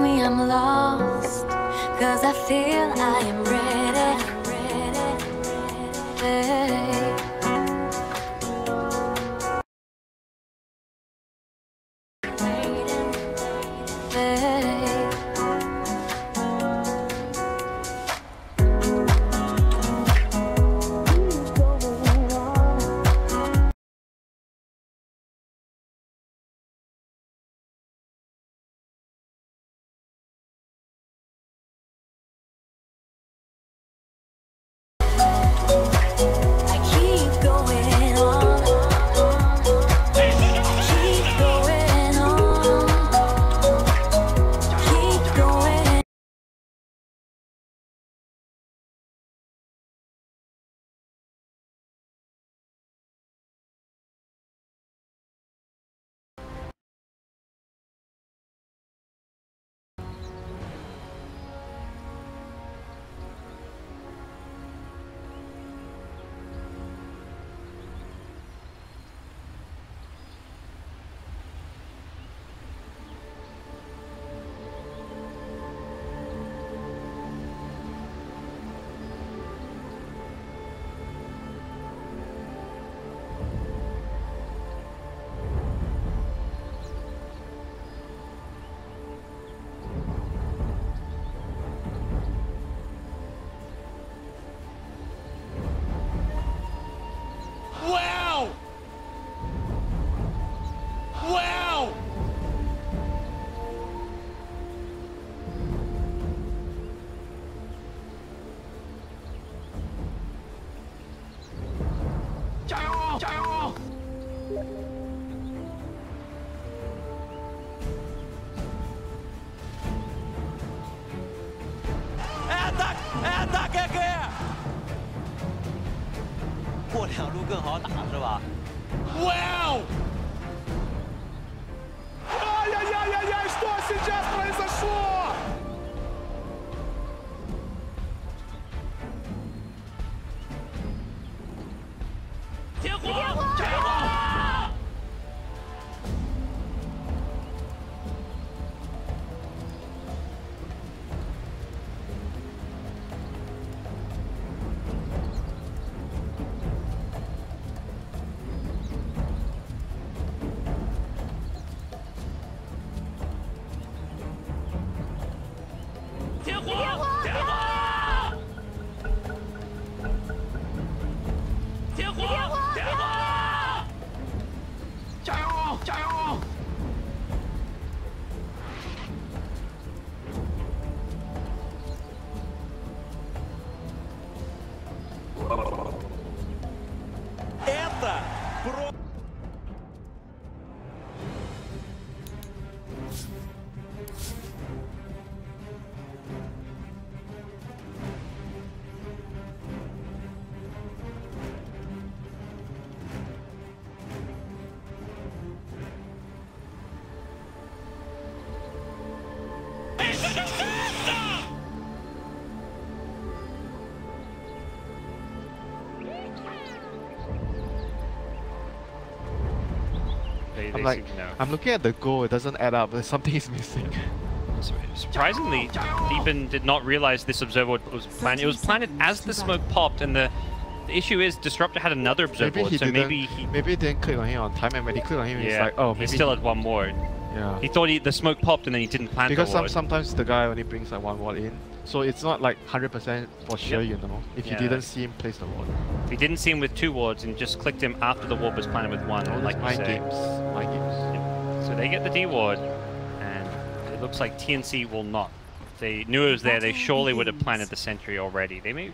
me I'm lost, cause I feel I am ready. Wow! Ай-яй-яй-яй-яй, что сейчас произошло? I'm looking at the goal, it doesn't add up, something is missing. Surprisingly, Deepan did not realize this observer was planted. It was planted as the smoke popped, and the issue is Disruptor had another observer board, so maybe he didn't click on him on time, and when he clicked on him, he's like, oh, maybe he still had one ward. Yeah. He thought the smoke popped and then he didn't plant the ward. Because sometimes the guy only brings like one ward in, so it's not like 100% for sure, you know, if you didn't see him place the ward. If you didn't see him with 2 wards and just clicked him after the ward was planted with 1, like mind you say. games. Mind games. Yep. So they get the D ward, and it looks like TNC will not. If they knew it was there, they surely would have planted the sentry already. They may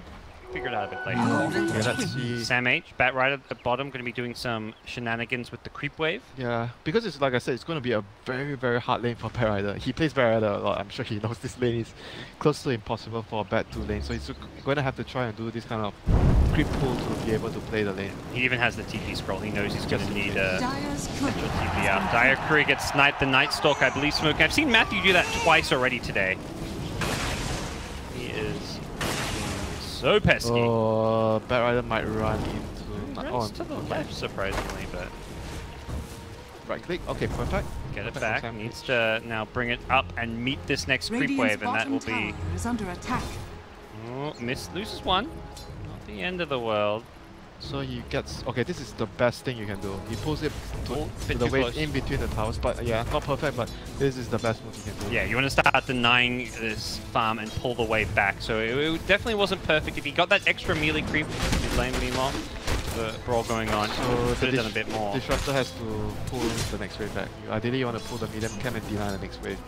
figure it out a bit later. Yeah, let's see. Sam H, Bat Rider at the bottom, going to be doing some shenanigans with the creep wave. Yeah, because it's like I said, it's going to be a very, very hard lane for Bat Rider. He plays Bat Rider a lot. I'm sure he knows this lane is close to impossible for a Bat 2 lane. So he's going to have to try and do this kind of creep pull to be able to play the lane. He even has the TP scroll. He knows he's going to need a central TP out. Dire Crew gets sniped. The Night Stalk, I believe, smoking. I've seen Matthew do that twice already today. He is so pesky. Oh, Bat Rider might run into... Runs to the left, surprisingly, but... Right click, okay, perfect. Get it back. Needs to now bring it up and meet this next creep wave, and that will be. Is under attack. Oh, loses one. Not the end of the world. So he gets... Okay, this is the best thing you can do. He pulls it to the wave close. in between the towers, but yeah, not perfect, but this is the best move you can do. Yeah, you want to start denying this farm and pull the wave back. So it definitely wasn't perfect. If he got that extra melee creep mid lane, meanwhile, the brawl going on, So could have done a bit more. Disruptor has to pull the next wave back. Ideally, you want to pull the medium cam and deny the next wave.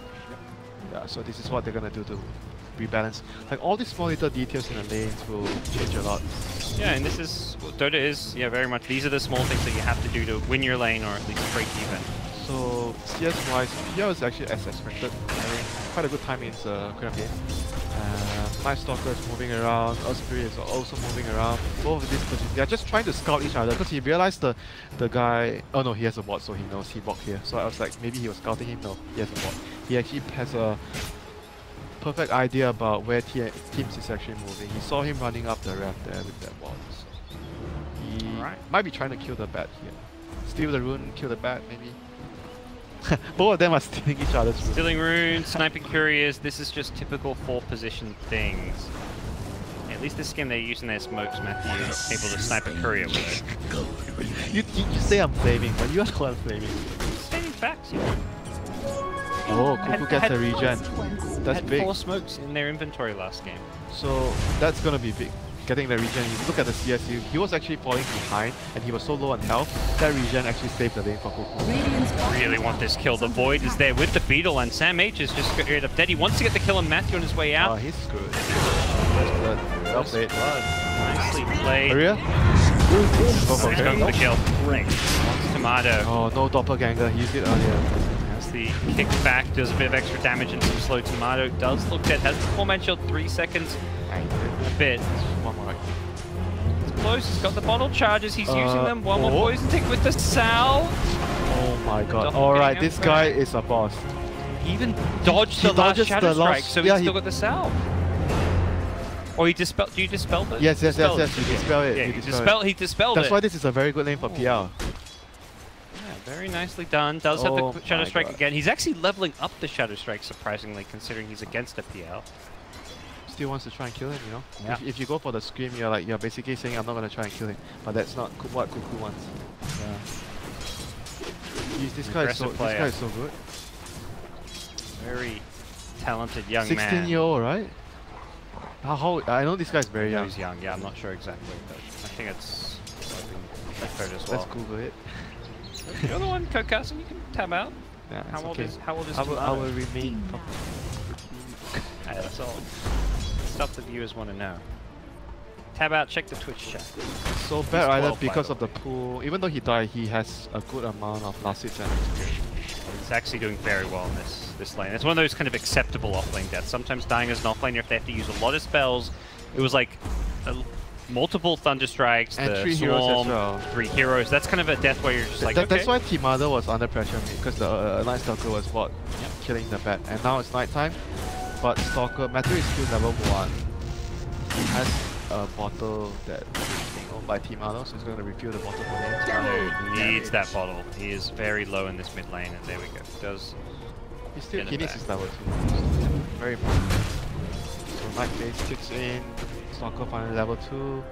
Yeah, so this is what they're gonna do to rebalance. Like all these small little details in the lanes will change a lot. Yeah, and this is what Dota is. Yeah, very much. These are the small things that you have to do to win your lane or at least break even. So CS wise, PL is actually as expected. Having quite a good time in the current game. Night Stalker is moving around, Osprey is also moving around. Both of these positions, they're just trying to scout each other because he realized the guy. Oh no, he has a bot, so he knows he walked here. So I was like, maybe he was scouting him. No, he has a bot. He actually has a perfect idea about where Teams is actually moving. He saw him running up the ramp there with that bot. So he might be trying to kill the bat here. Steal the rune, kill the bat, maybe. Both of them are stealing each other's runes. Stealing runes, sniping couriers. This is just typical 4-position things. Yeah, at least this game they're using their smokes, Matthew. Able to snipe a courier with it. You say I'm flaming, but you are the one flaming. Stating facts, yeah. Oh, Cuckoo gets a regen. That's had big. 4 smokes in their inventory last game. So that's gonna be big. Getting the regen. You look at the CS, he was actually falling behind and he was so low on health. That regen actually saved the lane for Cuckoo. Really want this kill. The Void is there with the Beetle and Sam H is just straight up dead. He wants to get the kill on Matthew on his way out. Oh, he's screwed. Well played. Nicely played. Maria? He's going for the kill. Tomato. Oh, no doppelganger. He used it earlier. The kick back does a bit of extra damage and some slow. Tomato does look dead. Has the 4-man shield, 3 seconds. A bit. One more. It's close. He's got the bottle charges. He's using them. One more poison tick with the salve. Oh my god. Alright, this guy is a boss. He even dodged the last Shadow Strike, so he's still got the salve. Or he dispelled. Do you dispel it? Yes. You dispel it. Yeah, he dispelled it. That's why this is a very good lane for PL. Very nicely done. Does have the Shadow Strike again. He's actually leveling up the Shadow Strike, surprisingly, considering he's against a PL. Still wants to try and kill him, you know? Yeah. If you go for the scream, you're basically saying, I'm not going to try and kill him. But that's not what Cuckoo wants. Yeah. This guy is so good. Very talented young man. 16-year-old, right? How I know this guy is very young. He's young, yeah, I'm not sure exactly, but I think it's heard as well. Let's Google it. You're the one, Kokassen, you can tab out. Yeah, how old is Tomato? I will remain. Yeah, that's all stuff the viewers want to know. Tab out, check the Twitch chat. So bad either because of the pool. Even though he died, he has a good amount of last hits and experience. He's actually doing very well in this lane. It's one of those kind of acceptable offlane deaths. Sometimes dying as an offlaner, if they have to use a lot of spells, it was like multiple Thunder Strikes, and the 3 heroes Swarm, as well. 3 heroes. That's kind of a death where you're just like, okay. That's why Timada was under pressure because the Night Stalker was what? Killing the bat. And now it's nighttime, but Stalker, Matthew is still level 1. He has a bottle that is being owned by Timada, so he's going to refill the bottle for him. Timado needs that bottle. He is very low in this mid lane, and there we go. He needs his level 2. Very important. So Night Phase kicks in. Stalker finally level 2.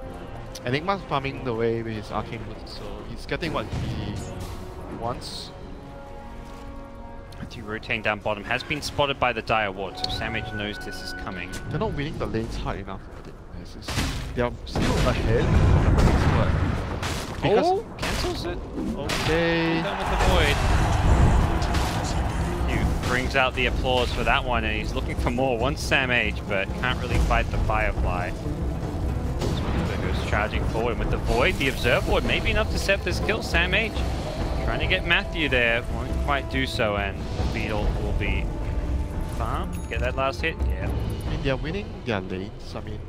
Enigma's farming the way with his arcane boots, so he's getting what he wants. Rotating down bottom has been spotted by the Dire Ward, so Samage knows this is coming. They're not winning the lanes hard enough. They are still ahead. Oh, cancels it. Okay. Done with the Void. He brings out the applause for that one, and he's looking for more. Wants Samage, but can't really fight the Firefly. Goes charging forward with the Void. The Observe Ward may be enough to set this kill. Samage trying to get Matthew there. Won't quite do so, and the Beetle will be farmed. Get that last hit. Yeah. I mean, they're winning their lanes. I mean,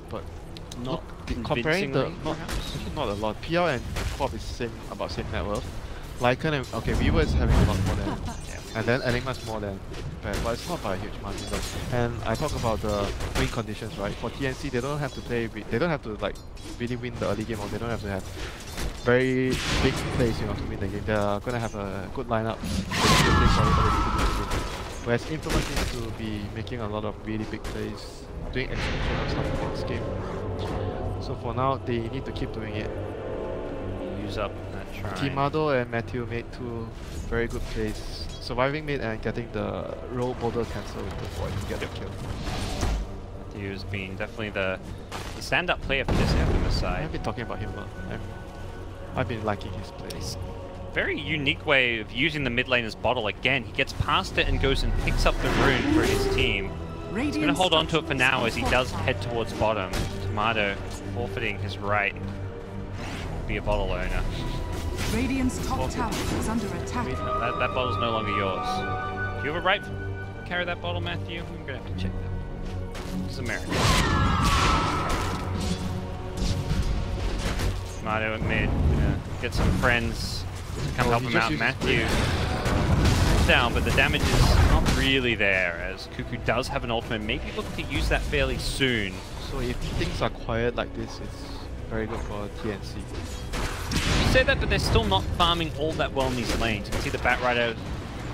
but not comparing the not a lot. PL and Pop is about same net worth. Lycan and Weaver is having a lot more than, and then Enigma's more than Bad, but it's not by a huge margin. And I talk about the win conditions, right? For TNC, they don't have to play. They don't have to like really win the early game, or they don't have to have very big plays, you know, to win the game. They're gonna have a good lineup. Whereas Infamous needs to be making a lot of really big plays, doing exceptional stuff in this game. So for now, they need to keep doing it. Use up that try. Timado and Matthew made 2 very good plays. Surviving mid and getting the roll boulder cancel with the void to get the kill. Matthew has been definitely the stand-up player for this Infamous side. I've been talking about him a lot. I've been liking his plays. Very unique way of using the mid laner's bottle again. He gets past it and goes and picks up the rune for his team. He's going to hold on to it for now as he does head towards bottom. Tomato forfeiting his right to be a bottle owner. Radiant's top tower is under attack. That bottle's no longer yours. Do you have a right to carry that bottle, Matthew? I'm going to have to check that. This is America. Tomato at mid. Get some friends to come help him out. Matthew down, but the damage is not really there, as Cuckoo does have an ultimate. Maybe look to use that fairly soon. So if things are quiet like this, it's very good for TNC. You say that, but they're still not farming all that well in these lanes. You can see the Batrider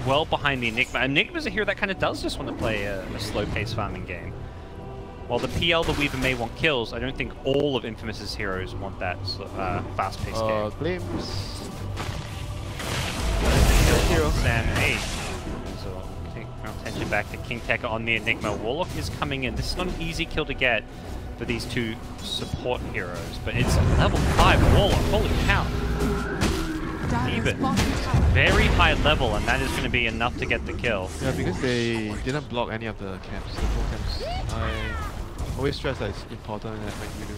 well behind the Enigma. Enigma's a hero that kind of does just want to play a slow-paced farming game. While the PL, the Weaver, may want kills, I don't think all of Infamous's heroes want that fast-paced game. Glimpse. Hero. Sam 8. So, take our attention back to King Tekka on the Enigma. Warlock is coming in. This is not an easy kill to get for these 2 support heroes, but it's a level 5 Warlock. Holy cow. Even. Very high level, and that is going to be enough to get the kill. Yeah, because they didn't block any of the camps, the 4 camps. I always stress that it's important that when you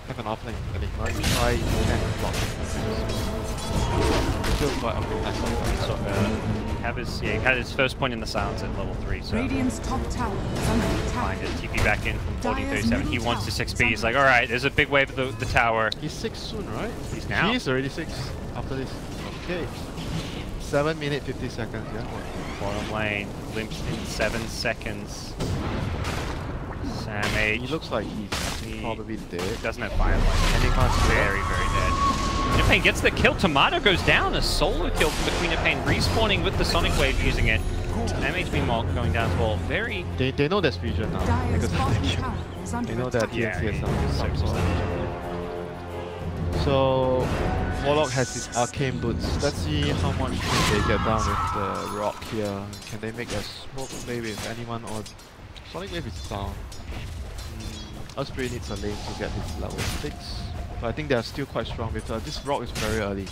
have an offlane Enigma, you try and block he had his first point in the silence at level 3, so Radiant's top tower is under attack. TP back in from 1437. He wants his 6B. He's like, alright, there's a big wave of the tower. He's 6 soon, right? He's now. He's already 6 after this. Okay. 7 minutes 50 seconds, yeah. Bottom lane, glimpsed in 7 seconds. Sam H. He looks like he's probably dead. Doesn't have firelight. Enigma's very, very dead. Queen of Pain gets the kill. Tomato goes down. A solo kill for the Queen of Pain, respawning with the Sonic Wave using it. Damage meanwhile going down as well. Very. They know there's vision now because they know that TNC has some sort of. So Warlock has his arcane boots. Let's see how much can they get down with the rock here. Can they make a smoke play with anyone, or Sonic Wave is down. Osprey needs a lane to get his level 6. But I think they are still quite strong with this rock is very early.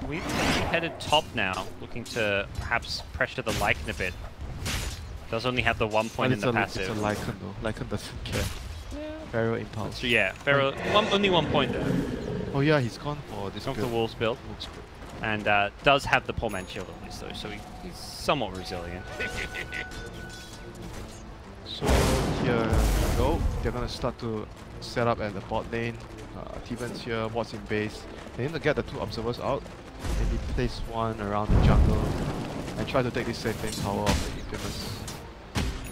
We've headed top now, looking to perhaps pressure the Lycan a bit. Does only have the 1 point in the passive. It's a Lycan though. Lycan doesn't care. Pharaoh Impulse. So yeah, Pharaoh, only 1 point though. Oh yeah, he's gone for this build. Gone for Wolves build. And does have the Poor Man Shield at least though, so he's somewhat resilient. So here we go. They're gonna start to set up at the bot lane. T-Ben's here, what's in base. They need to get the 2 observers out. Maybe place 1 around the jungle and try to take this safe lane tower off the Infamous.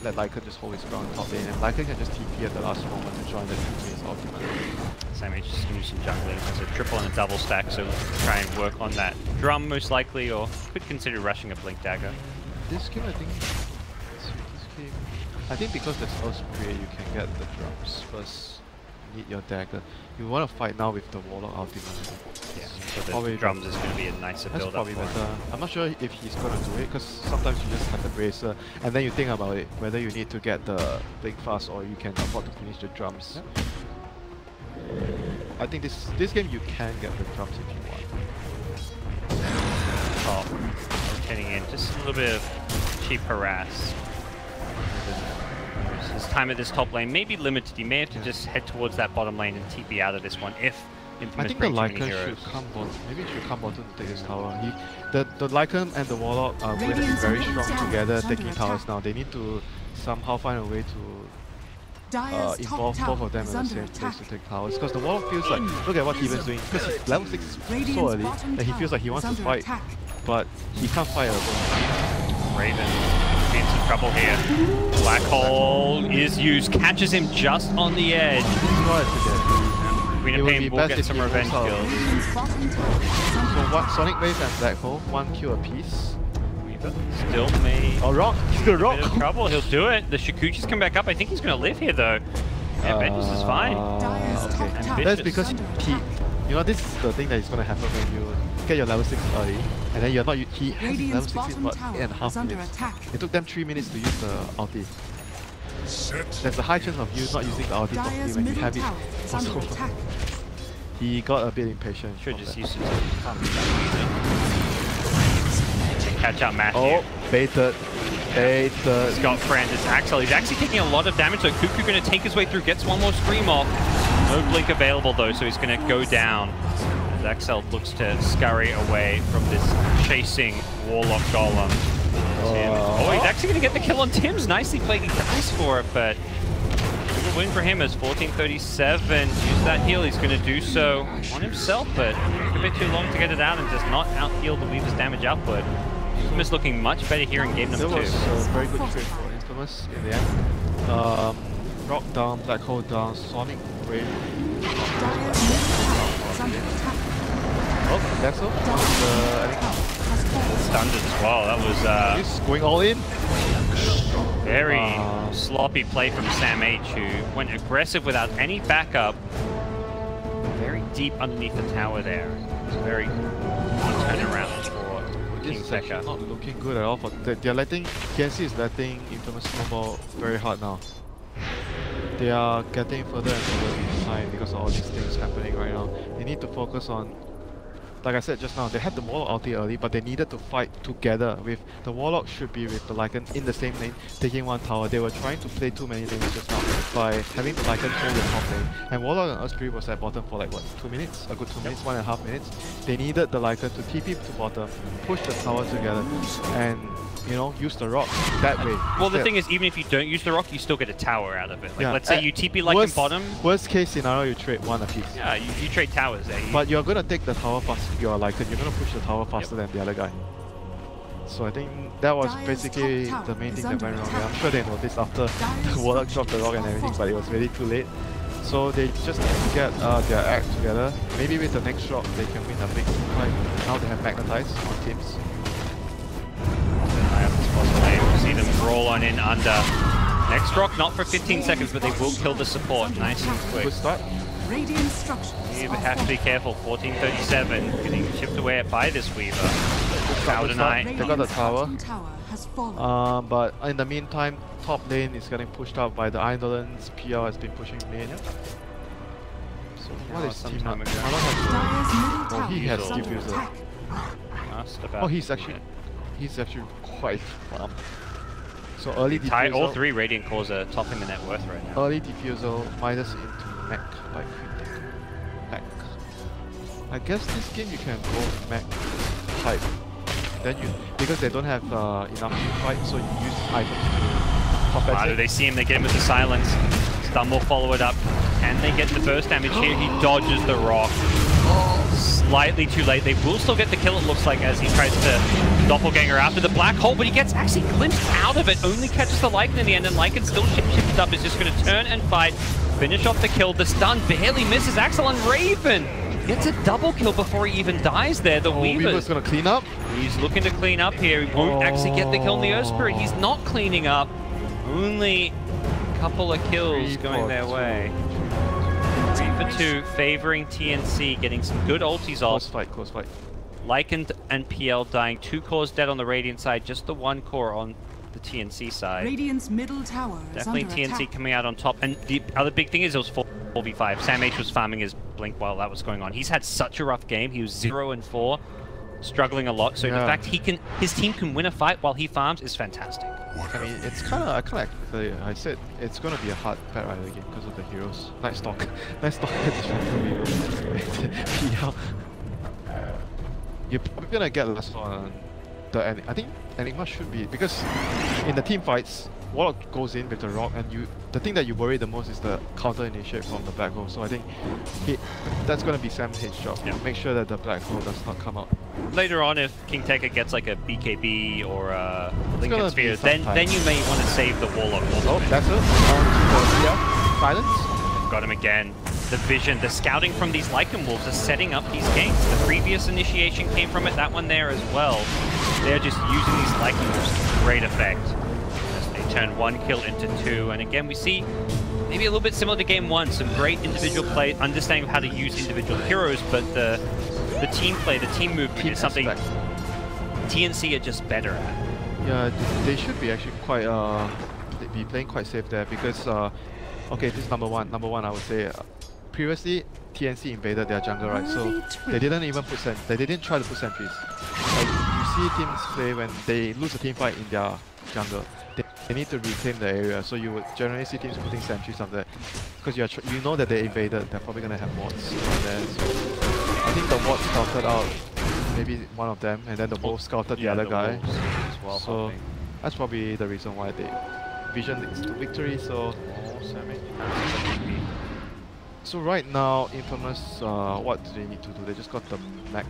Let Lycan just hold his ground top lane, and Lycan can just TP at the last moment to join the teammates ultimately. Sam H just do some jungling. Has a triple and a double stack, so try and work on that drum most likely, or could consider rushing a Blink Dagger. This game, I think because there's Osprey, you can get the drums first. Need your dagger. You want to fight now with the Warlock ultimately. Yeah, so the drums is going to be a nicer build up. That's probably better. I'm not sure if he's going to do it, because sometimes you just have the bracer and then you think about it, whether you need to get the Blink fast or you can afford to finish the drums. Yeah. I think this game you can get the drums if you want. Oh, rotating in, just a little bit of cheap harass. His time at this top lane may be limited. He may have to just head towards that bottom lane and TP out of this one if Infamous I think the Lycan should come bottom. Maybe it should come bottom to take this tower. The Lycan and the Warlock are going to be very strong together taking towers now. They need to somehow find a way to involve both of them in the same place to take towers. Because the Warlock feels like, look at what T-Ben's doing. Because he's level 6 is so early that he feels like he wants to fight, but he can't fight alone. Raven in some trouble here. Black Hole is used, catches him just on the edge. Queen of Pain will get some revenge kills. Radiant's bottom tower is under So one attack. Sonic Wave and Black Hole, 1 kill apiece. Weaver still may Oh, Rock! Still a Rock! bit of trouble. He'll do it. The Shikuchi's come back up. I think he's going to live here though. Yeah, Vengeance is fine. Dyer's top okay. tower That's Vicious. because is under he, attack. you know, this is the thing that is going to happen when you get your level 6 early, and then you're not, he has level Radiant's 16 bottom for tower 8.5 is under minutes. attack. It took them 3 minutes to use the ulti. Sit. There's a high chance of you not using the ulti properly Dyer's when you middle have it tower is for so under long. attack. He got a bit impatient. Should from just that. use it to catch out Matthew. Oh, baited. He's got Francis Axel. He's actually taking a lot of damage, so Cuckoo going to take his way through, gets one more Scream off. No Blink available though, so he's going to go down. As Axel looks to scurry away from this chasing Warlock Golem. Oh, he's actually going to get the kill on Tim's. Nicely played. He dies for it, but a win for him as 1437. Use that heal. He's going to do so on himself, but took a bit too long to get it out and does not out-heal the Weaver's damage output. Infamous looking much better here in game number That 2. was a very good trade for Infamous in the end. Rock down, Black Hole down, Sonic Wave. Dyer's middle tower is under attack. Oh, that's all. I think Has fallen. Stunned as well. That was he's going all in. very sloppy play from Sam H, who went aggressive without any backup. Very deep underneath the tower there. It was a very good turnaround for This King is actually Tekka. not looking good at all. For they're letting TNC is letting Infamous snowball very hard now. They are getting further and further behind because of all these things happening right now. They need to focus on, like I said just now, they had the Warlock ulti early, but they needed to fight together with the Warlock should be with the Lycan in the same lane, taking one tower. They were trying to play too many lanes just now by having the Lycan hold the top lane. And Warlock and Earth Spirit was at bottom for like what, 2 minutes? A good 2 minutes, 1.5 minutes. They needed the Lycan to TP to bottom, push the tower together, and you know, use the rock that way. Well, the Instead- thing is, even if you don't use the rock, you still get a tower out of it. Like, Yeah, let's say you TP like in worst, bottom. Worst case scenario, you trade one apiece. Yeah, you trade towers there. But you're gonna take the tower faster. You're like you're gonna push the tower faster than the other guy. So I think that was Dyer's basically top the tower main is thing that went under wrong. attack. I'm sure they noticed after Dyer's the Warlock structures dropped the rock and are everything, but it was fortified. really too late. So they just need to get their act together. Maybe with the next drop they can win a big fight. Now they have Magnetize on teams. We'll see them roll on in under. Next rock, not for 15 seconds, but they will kill the support nice and quick. Good start. Radiant structures You are have to be fortified. careful. 1437 getting chipped away at by this Weaver. Good start. Knight. They got the Radiant's tower. bottom tower has fallen. But in the meantime, top lane is getting pushed out by the Eidolons. PL has been pushing mid. So what is some team time up? ago. Malon has Dyer's middle Oh, tower he has is under diffuser. attack. Just about Oh, he's to actually win quite farm. So early it. Tie all diffusal, 3 Radiant cores are topping the net worth right now. early diffusal, minus into mech by Queen Mech. I guess this game you can go mech type. Then you because they don't have enough team fight, so you use items to compensate. Wow, do they see him? They get him with the silence. Stun will follow it up. Can they get the burst damage here? He dodges the rock. Slightly too late. They will still get the kill, it looks like, as he tries to doppelganger after the black hole, but he gets actually glimpsed out of it. Only catches the Lycan in the end, and Lycan still shifted up. Is just going to turn and fight. Finish off the kill. The stun barely misses Axel on Raven. Gets a double kill before he even dies there. The Weaver's Weaver's gonna clean up. He's looking to clean up here. He won't actually get the kill on the Earth Spirit. He's not cleaning up. Only a couple of kills 3 going for their 2. way. 3 for 2, favoring TNC, getting some good ultis Close off. fight, close fight. Lycan and PL dying. 2 cores dead on the Radiant side, just the 1 core on the TNC side. Radiant's middle tower is Definitely under TNC attack. coming out on top. And the other big thing is it was 4v5. Sam H was farming his Blink while that was going on. He's had such a rough game. He was 0-4, struggling a lot. So the Yeah. fact his team can win a fight while he farms is fantastic. I mean, it's I said it's gonna be a hard Pet Rider game because of the heroes. Night Stalk. Night Stalk is PL. You're probably gonna get less on the I think Enigma should be, because in the team fights, Warlock goes in with the rock, and the thing that you worry the most is the counter initiate from the black hole. So I think that's gonna be Sam H's job. Yeah. Make sure that the black hole does not come out. Later on, if King Tekka gets like a BKB or a Lincoln gonna Sphere, be some time. then you may want to save the Warlock. Oh, that's it. On to the PL. Silence. Got him again. the vision, the scouting from these Lycan Wolves are setting up these games. The previous initiation came from it, that one there as well. They're just using these Lycan Wolves to great effect as they turn 1 kill into 2. And again, we see maybe a little bit similar to game 1, some great individual play, understanding how to use individual heroes, but the team play, the team movement is something TNC are just better at. Yeah, they should be actually quite be playing quite safe there because okay, this is number one. Number one, I would say. Previously, TNC invaded their jungle, right? So they didn't even put they didn't try to put sentries. Like you see teams play when they lose a team fight in their jungle, they need to reclaim the area. So you would generally see teams putting sentries on there because you know that they invaded. They're probably gonna have wards on there. So I think the ward scouted out maybe one of them, and then the wolf scouted the other guy. As well, so that's probably the reason why they vision leads to victory. So right now, Infamous, what do they need to do? They just got the mech.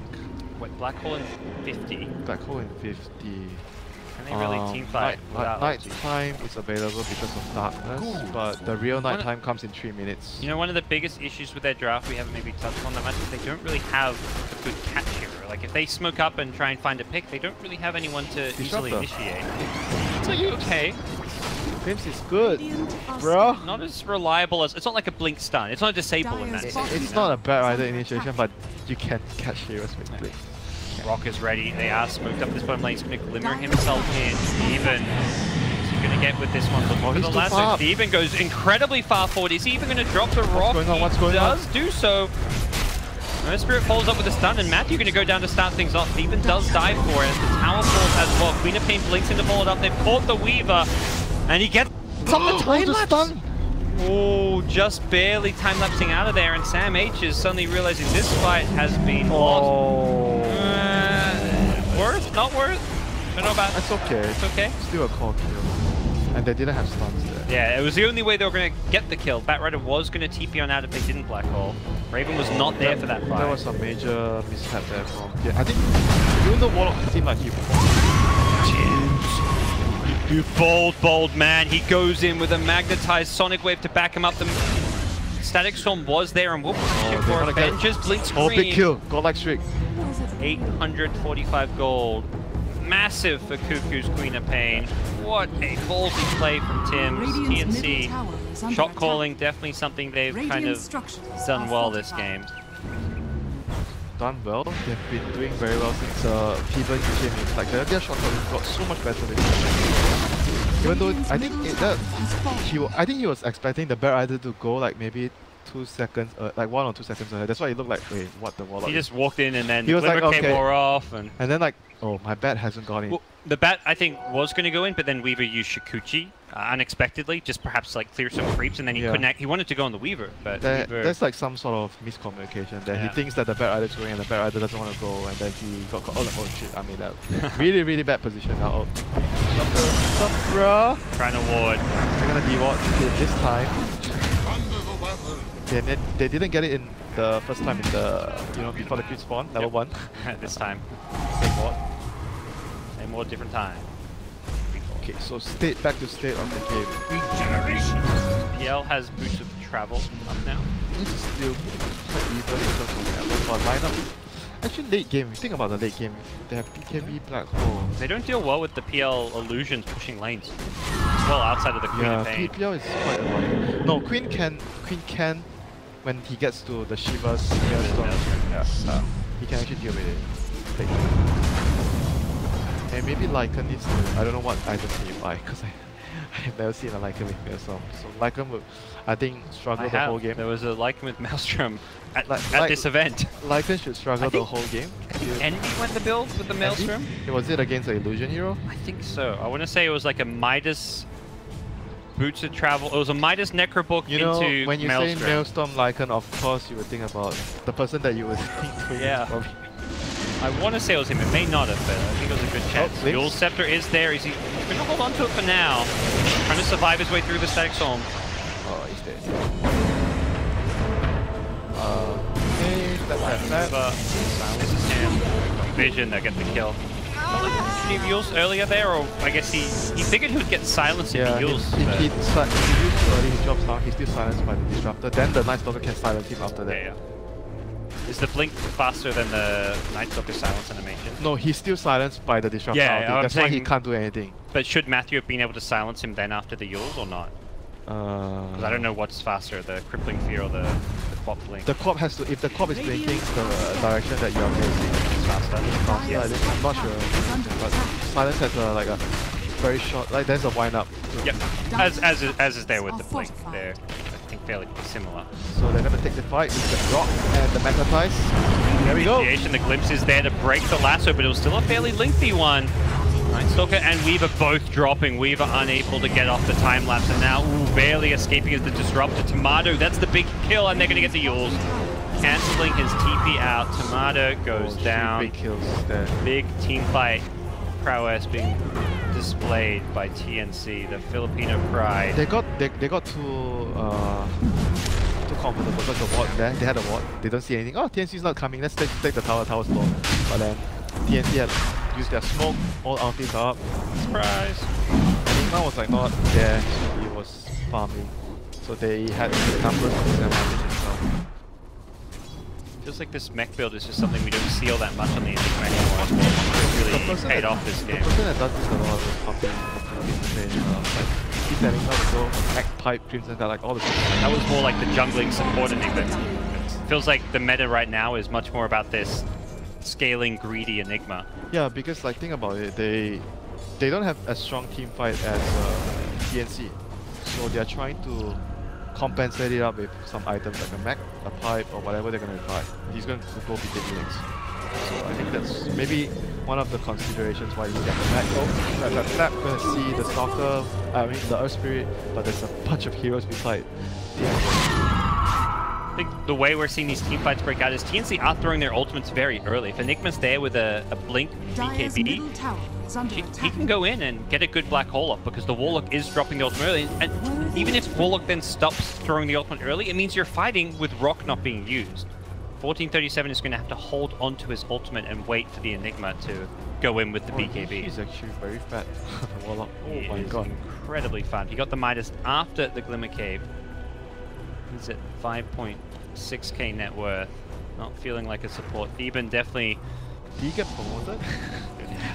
Wait, Black Hole in 50. Black Hole in 50. Can they really team fight without night time is available because of darkness, but the real night time comes in 3 minutes. You know, one of the biggest issues with their draft, we haven't maybe touched on that much, is they don't really have a good catch hero. Like if they smoke up and try and find a pick, they don't really have anyone to easily initiate. It's like, okay. Pims is good, bro. Not as reliable as, it's not like a blink stun. It's not a disable in that sense. It's not a bad rider initiation, but you can catch heroes with blink. Rock is ready. They are smoked up this bottom lane. He's going to glimmer himself in. Steven, what's he going to get with this one? Look for the lasso. Steven goes incredibly far forward. Is he even going to drop the rock? What's going on? He does do so. No Spirit follows up with a stun, and Matthew going to go down to start things off. Steven does die for it. The tower falls as well. Queen of Pain blinks in to follow it up. They've caught the Weaver, and he gets up the time lapse. Oh, just barely time-lapsing out of there, and Sam H is suddenly realizing this fight has been lost. Worth? Not worth? I don't know about. That's okay. It's okay. Still a core kill. And they didn't have stuns there. Yeah, it was the only way they were going to get the kill. Batrider was going to TP on out if they didn't Black Hole. Raven was not there for that fight. There was a major mishap there from... Yeah, I think even though Warlock seemed like he... Bold man. He goes in with a magnetized Sonic Wave to back him up. The Static Storm was there, and whoop, for Avengers Blink Screen. Oh, big kill. Godlike Streak. 845 gold. Massive for Cuckoo's Queen of Pain. What a ballsy play from Tim's. TNC. Shot calling, definitely something they've kind of done well this game. Done well. They've been doing very well since P.Burn came in. Like their shot calling got so much better with him. Even though I think he was expecting the Batrider to go like maybe 2 seconds, like 1 or 2 seconds ahead. That's why he looked like, wait, what the Warlock? He just walked in and then he was like, came more off, and then like, oh, my bat hasn't gone in. Well, the bat I think was going to go in, but then Weaver used Shikuchi unexpectedly, just perhaps like clear some creeps, and then he couldn't. He wanted to go on the Weaver, but there's like some sort of miscommunication there. He thinks that the Batrider is going and the Batrider doesn't want to go, and then he got caught. Oh shit! I mean that really bad position now. Stop, bro. Trying to ward. They're gonna de-ward this time. They didn't get it in the first time in the before the creep spawn level 1. This time, same ward. Same ward, different time. Okay, so back to state of the game. Regeneration. PL has Boots of Travel up now. This is still quite even in terms of lineup. Actually, late game, think about the late game, they have BKB Black Hole. They don't deal well with the PL illusions pushing lanes. Well, outside of the Queen of Pain. PL is quite annoying. No, Queen can, when he gets to the Shiva's he can actually deal with it. And maybe Lycan needs to, I don't know what item he buy, because I've never seen a Lycan with Maelstrom. So Lycan would, I think, struggle the whole game. There was a Lycan with Maelstrom at this event. Lycan should struggle the whole game. Envy went the build with the Maelstrom? Was it against the Illusion hero? I think so. I want to say it was like a Midas Boots of Travel. It was a Midas Necrobook into Maelstrom. When you say Maelstrom Lycan, of course you would think about the person that you would think to. Yeah. I want to say it was him. It may not have been. I think it was a good chance. Dual Scepter is there. He's going to hold on to it for now. Trying to survive his way through the Static Storm. Oh, he's dead. Okay, that's that. Silences him. Vision that gets the kill. Yules earlier there, or I guess he figured he would get silenced if he Yules. He used early, he drops down, he's still silenced by the Disruptor, then the Night Stalker can silence him after that. Yeah. Is the blink faster than the Night Stalker silence animation? No, he's still silenced by the Disruptor. Yeah, that's why he can't do anything. But should Matthew have been able to silence him then after the Yules or not? Because I don't know what's faster, the Crippling Fear or the Quap blink. The Quap has to, if the Quap is blinking the direction that you're facing, it's faster. Yeah, I'm not sure. But silence has like a very short, like there's a wind up. Yep, as is there with the blink. They're, I think, fairly similar. So they're gonna take the fight with the Rock and the Magnetize. There we go. The Glimpse is there to break the lasso, but it was still a fairly lengthy one. Night Stalker and Weaver both dropping. Weaver unable to get off the time lapse, and now barely escaping as the Disruptor. Tomato, that's the big kill, and they're gonna get the Yules. Cancelling his TP out. Tomato goes down. Big kills there. Big team fight prowess being displayed by TNC, the Filipino pride. They got too comfortable because the ward there. They had a ward. They don't see anything. Oh, TNC's not coming. Let's take the tower. Tower's low. But then TNC had used their smoke. All outfits up. Surprise. Enigma was like not there. He was farming. So they had the numbers to disadvantage himself. Feels like this mech build is just something we don't see all that much on the Enigma anymore as well. It's really paid off this game. The person that does this a lot is pumping. He's letting us go, mech pipe, Crimson Guard, like all the things. That was more like the jungling support Enigma. It feels like the meta right now is much more about this scaling greedy Enigma. Yeah, because like think about it, they don't have a strong team fight as TNC. So they're trying to compensate it up with some items like a mech, a pipe, or whatever they're going to buy. He's going to go big links. So I think that's maybe one of the considerations why you get the mech. Oh, that going to see the Stalker, I mean the Earth Spirit, but there's a bunch of heroes beside. I think the way we're seeing these team fights break out is TNC are throwing their ultimates very early. If Enigma's there with a blink BKB, he can go in and get a good black hole off because the Warlock is dropping the ultimate early. And even if Warlock then stops throwing the ultimate early, it means you're fighting with Rock not being used. 1437 is going to have to hold on to his ultimate and wait for the Enigma to go in with the BKB. He's actually very fat, the Warlock. Oh my god. Incredibly fun. He got the Midas after the Glimmer Cave. He's at 5.6k net worth. Not feeling like a support. Theban definitely... Did he get promoted?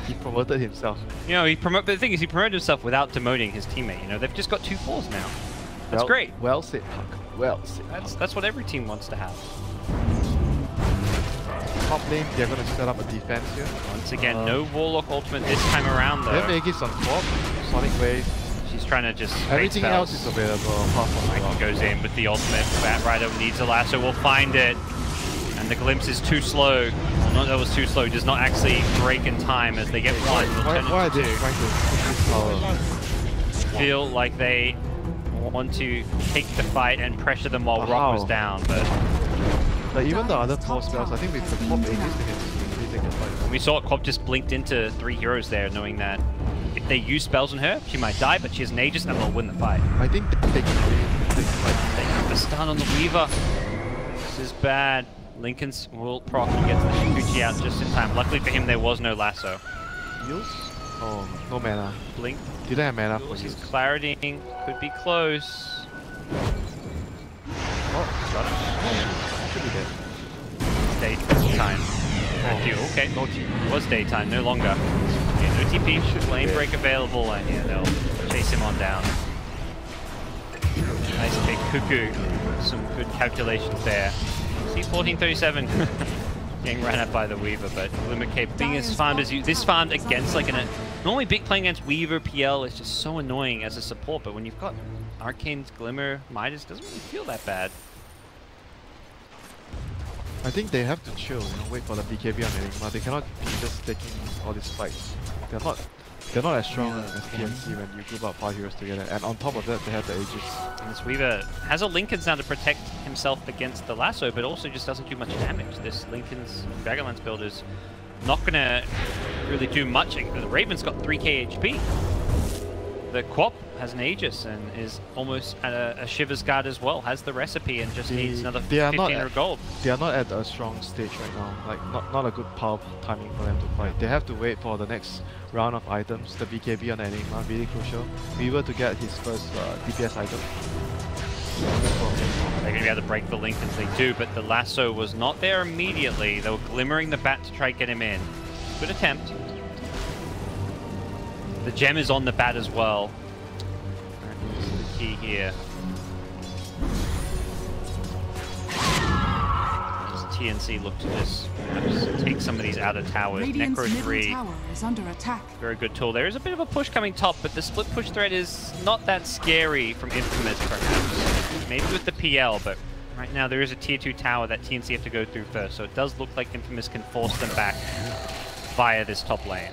He promoted himself. You know, but the thing is, he promoted himself without demoting his teammate. You know, they've just got 2 4s now. That's great. Well said, Puck. Well said. That's what every team wants to have. Top lane, they're going to set up a defense here. Once again, no Warlock ultimate this time around though. Then they give some Quap, Sonic Wave. She's trying to just... Everything else is available apart from the Rock. Goes in with the ultimate. Bat Rider needs a lasso, will find it. And the Glimpse is too slow. Well, not that was too slow, does not actually break in time as they get one. Why are they trying to push this power? Feel like they want to take the fight and pressure them while Rock was down, but... Like even the other 4 spells, I think with the Quap Aegis, they can fight. We saw it, Quap just blinked into 3 heroes there, knowing that if they use spells on her, she might die, but she has an Aegis and they'll win the fight. I think they can win. They have the stun on the Weaver. This is bad. Lincoln's will proc and gets the Shikuchi out just in time. Luckily for him, there was no lasso. Heals? Oh, no mana. Blink. Didn't have mana for his heals. clarity could be close. Oh, got it. Should be dead. Daytime. Okay. No TP. It was daytime, no longer. Yeah, no TP, lane break available, and yeah, they'll chase him on down. Nice big Cuckoo. Some good calculations there. See 1437 getting ran at by the Weaver, but Glimmer Cape being as farmed as you. This farmed against like normally big playing against Weaver PL is just so annoying as a support, but when you've got Arcane's Glimmer, Midas doesn't really feel that bad. I think they have to chill, wait for the BKB on Enigma. They cannot be just taking all these fights. They're not as strong as TNC when you group up 5 heroes together. And on top of that, they have the Aegis. And this Weaver has a Linken's now to protect himself against the lasso, but also just doesn't do much damage. This Linken's Dragonlance build is not going to really do much. The Raven's got 3k HP. the Quap has an Aegis and is almost at a Shiver's Guard as well, has the recipe and just needs another 1500 gold. They are not at a strong stage right now, like not a good power timing for them to fight. They have to wait for the next round of items, the BKB on Enigma, really crucial. Weaver to get his first DPS item. They're going to be able to break the link as they do, but the lasso was not there immediately. They were glimmering the bat to try to get him in. Good attempt. The gem is on the bat as well. And this is the key here. As TNC look to just perhaps take some of these outer towers. Necro 3, tower is under attack. very good tool. There is a bit of a push coming top, but the split push threat is not that scary from Infamous perhaps. Maybe with the PL, but right now there is a tier 2 tower that TNC have to go through first, so it does look like Infamous can force them back via this top lane.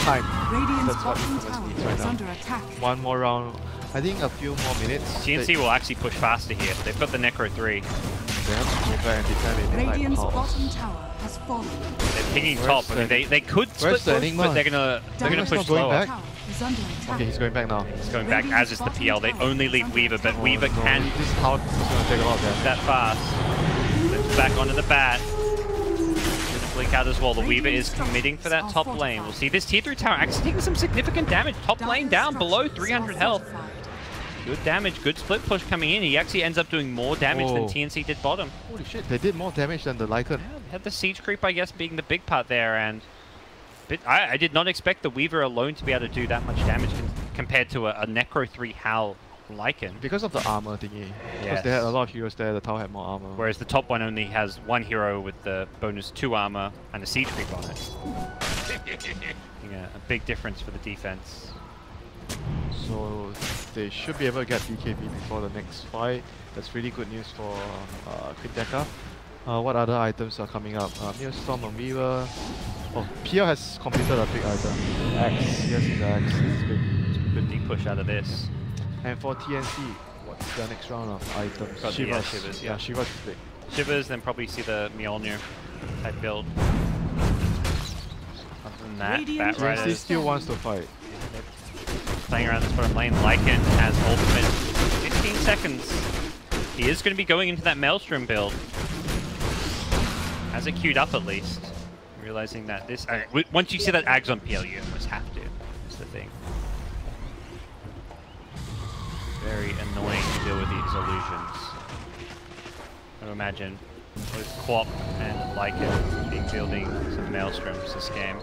Time. Radiant's That's what bottom Infamous tower needs right is now. under attack. One more round. I think a few more minutes. TNC will actually push faster here. They've got the Necro 3. They have to go back and defend it in Radiant's like pulse. bottom tower has fallen. They're pinging Where's top. I mean, the- they could split where's the push, Enigma? but they're gonna Enigma's push not going slower. back? Tower is under attack. Okay, he's going back now. It's going back, as is the PL. They only leave Weaver, but Weaver Oh, no, can this tower is going to take a lot of damage. that fast. Lifts back onto the bat. Blink out as well. The Weaver is committing for that top lane. We'll see this tier 3 tower actually taking some significant damage. Top lane down below 300 health. Good damage, good split push coming in. He actually ends up doing more damage than Whoa. TNC did bottom. Holy shit, they did more damage than the Lycan. Yeah, had the siege creep, I guess, being the big part there, and I did not expect the Weaver alone to be able to do that much damage compared to a Necro 3 Howl Lycan. Because of the armor thingy. Because they had a lot of heroes there, the tower had more armor. Whereas the top one only has one hero with the bonus 2 armor and a siege creep on it. Yeah, a big difference for the defense. So they should be able to get BKB before the next fight. That's really good news for Quinteca. What other items are coming up? Maelstrom on Weaver. Oh, PL has completed a big item. Axe. Yes, his axe. It's big. Good deep push out of this. And for TNC, what's the next round of items? Got the, Shivers, yeah. Yeah, Shivers is big. Shivers, then probably see the Mjolnir type build. Other than that, Bat TNC Riders still wants to fight. playing around this bottom lane. Lycan has ultimate 15 seconds. He is going to be going into that Maelstrom build. Has it queued up at least. Realizing that this... once you see that Ags on PL, you almost have to. That's the thing. Very annoying to deal with these illusions. I would imagine both Quap and Lycan being building some Maelstroms this game.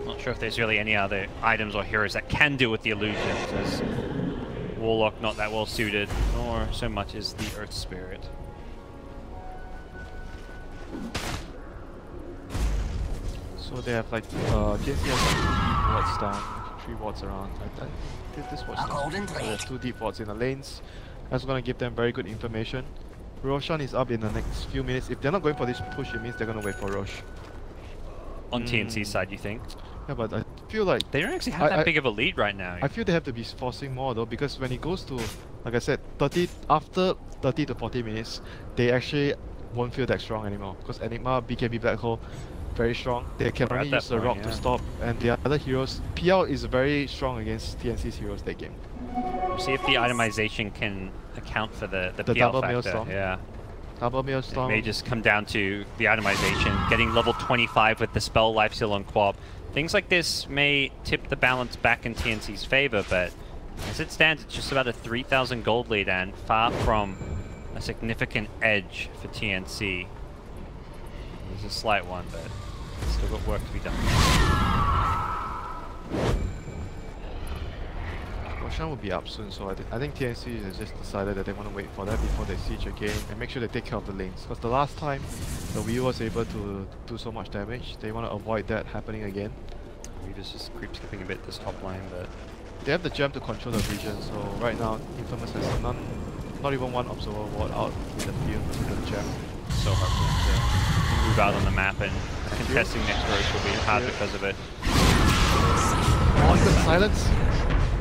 Not sure if there's really any other items or heroes that can deal with the illusions, as Warlock not that well suited, nor so much as the Earth Spirit. So they have like, TNC has like 2 deep wards down, 3 wards around. I did this watch now. So there's 2 deep wards in the lanes. That's gonna give them very good information. Roshan is up in the next few minutes. If they're not going for this push, it means they're gonna wait for Rosh. On TNC's side, you think? Yeah, but I feel like They don't actually have that big of a lead right now. I feel they have to be forcing more though, because when it goes to, like I said, after 30 to 40 minutes, they actually won't feel that strong anymore. Because Enigma, BKB Black Hole, very strong. They can We're only at use that the point, rock to stop, and the other heroes, PL is very strong against TNC's heroes that game. We'll see if the itemization can account for the PL double factor. Maelstrom. Yeah. Double It Maelstrom. may just come down to the itemization, getting level 25 with the spell lifesteal on Quap. Things like this may tip the balance back in TNC's favor, but as it stands, it's just about a 3,000 gold lead and far from a significant edge for TNC. There's a slight one, but still got work to be done. Roshan will be up soon, so I think TNC has just decided that they want to wait for that before they siege again and make sure they take care of the lanes. Because the last time the Wii was able to do so much damage, they want to avoid that happening again. Weaver's just creep skipping a bit this top lane, but They have the gem to control the region, so right now Infamous has not even one observer ward out in the field with the gem. so hard for them to move out on the map, and contesting next road will be hard because of it. Oh, the silence!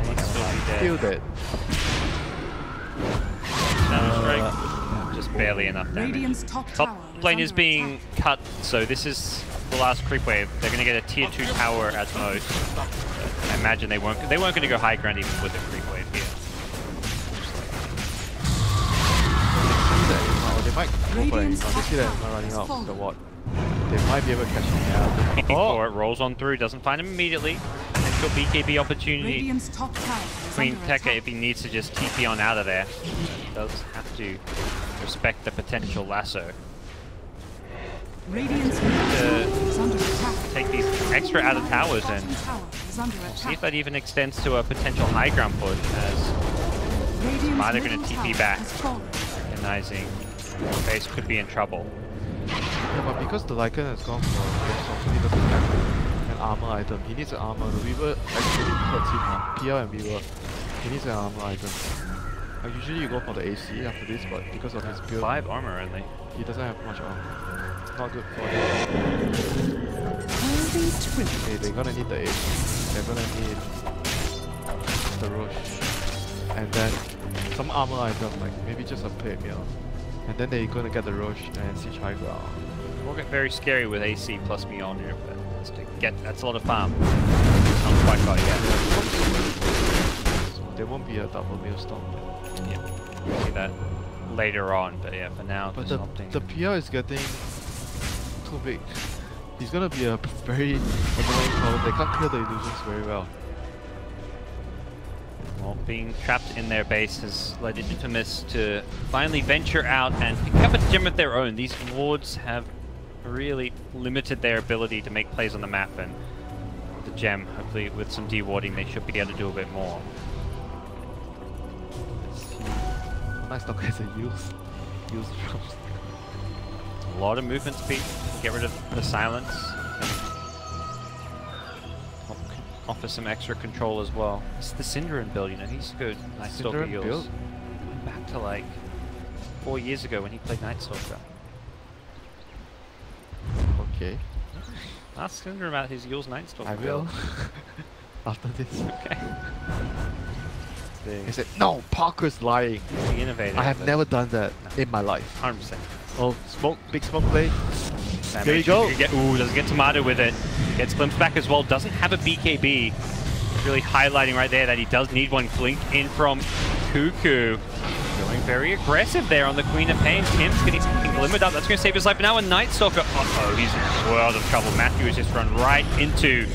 He'd still be dead. Still dead. Shadow Strike just barely enough damage. Radiant's top Top tower lane is under being attack. cut, so this is the last creep wave. They're going to get a tier 2 tower at most. I imagine they weren't going to go high ground even with a creep wave here. They might go for it. Radiant's They see that top running tower out has the fallen. ward. They might be able to catch him. Yeah. Looking for it, rolls on through, doesn't find him immediately. Potential BKB opportunity. Radiant's top tower is Queen under Tekka, attack. if he needs to just TP on out of there, does have to respect the potential lasso. Radiant's middle tower is under attack. Take these extra out of towers and Bottom tower is under see attack. if that even extends to a potential high ground push, as Radiant's either going middle to TP tower back, has fallen. recognizing FASE could be in trouble. Yeah, but because the Lycan has gone for Brimstone, so he doesn't have an armor item. He needs an armor. The Weaver actually hurts him now. PL and Weaver. He needs an armor item. Usually you go for the AC after this, but because of his build, 5 armor only. he doesn't have much armor. Not good for him. Okay, they're gonna need the AC. They're gonna need the Roche. And then some armor item, like maybe just a plate meal. And then they're gonna get the Roche and siege high ground. Will get very scary with AC plus Mjolnir, but that's a lot of farm. Not quite got it yet. So there won't be a double millstone. Yeah, we'll see that later on, but yeah, for now, But there's the something. PR is getting too big. He's gonna be a very annoying problem. They can't clear the illusions very well. Well, being trapped in their base has led Infamous to finally venture out and pick up a gem of their own. These wards have really limited their ability to make plays on the map, and the gem, hopefully with some dewarding, they should be able to do a bit more. Let's see. Nice dog has a use drums. A lot of movement speed, get rid of the silence, and offer some extra control as well. It's the Synderen build, you know, he's good. Night Stalker Synderen heals. build? Back to like 4 years ago when he played Night Stalker. Okay, Ask Synderen about his Yule's Night Stalker I build. will. After this. Okay. He said, no, Parker's lying. The innovator. I have but never done that in my life. 100%. Oh, smoke, big smoke play. Damage. There you go. Ooh, doesn't get tomato with it. Gets glimpsed back as well. Doesn't have a BKB. Really highlighting right there that he does need one. Blink in from Cuckoo. Going very aggressive there on the Queen of Pain. Tim's getting glimmered up. That's going to save his life. But now a Night Stalker. Uh-oh, he's in a world of trouble. Matthew has just run right into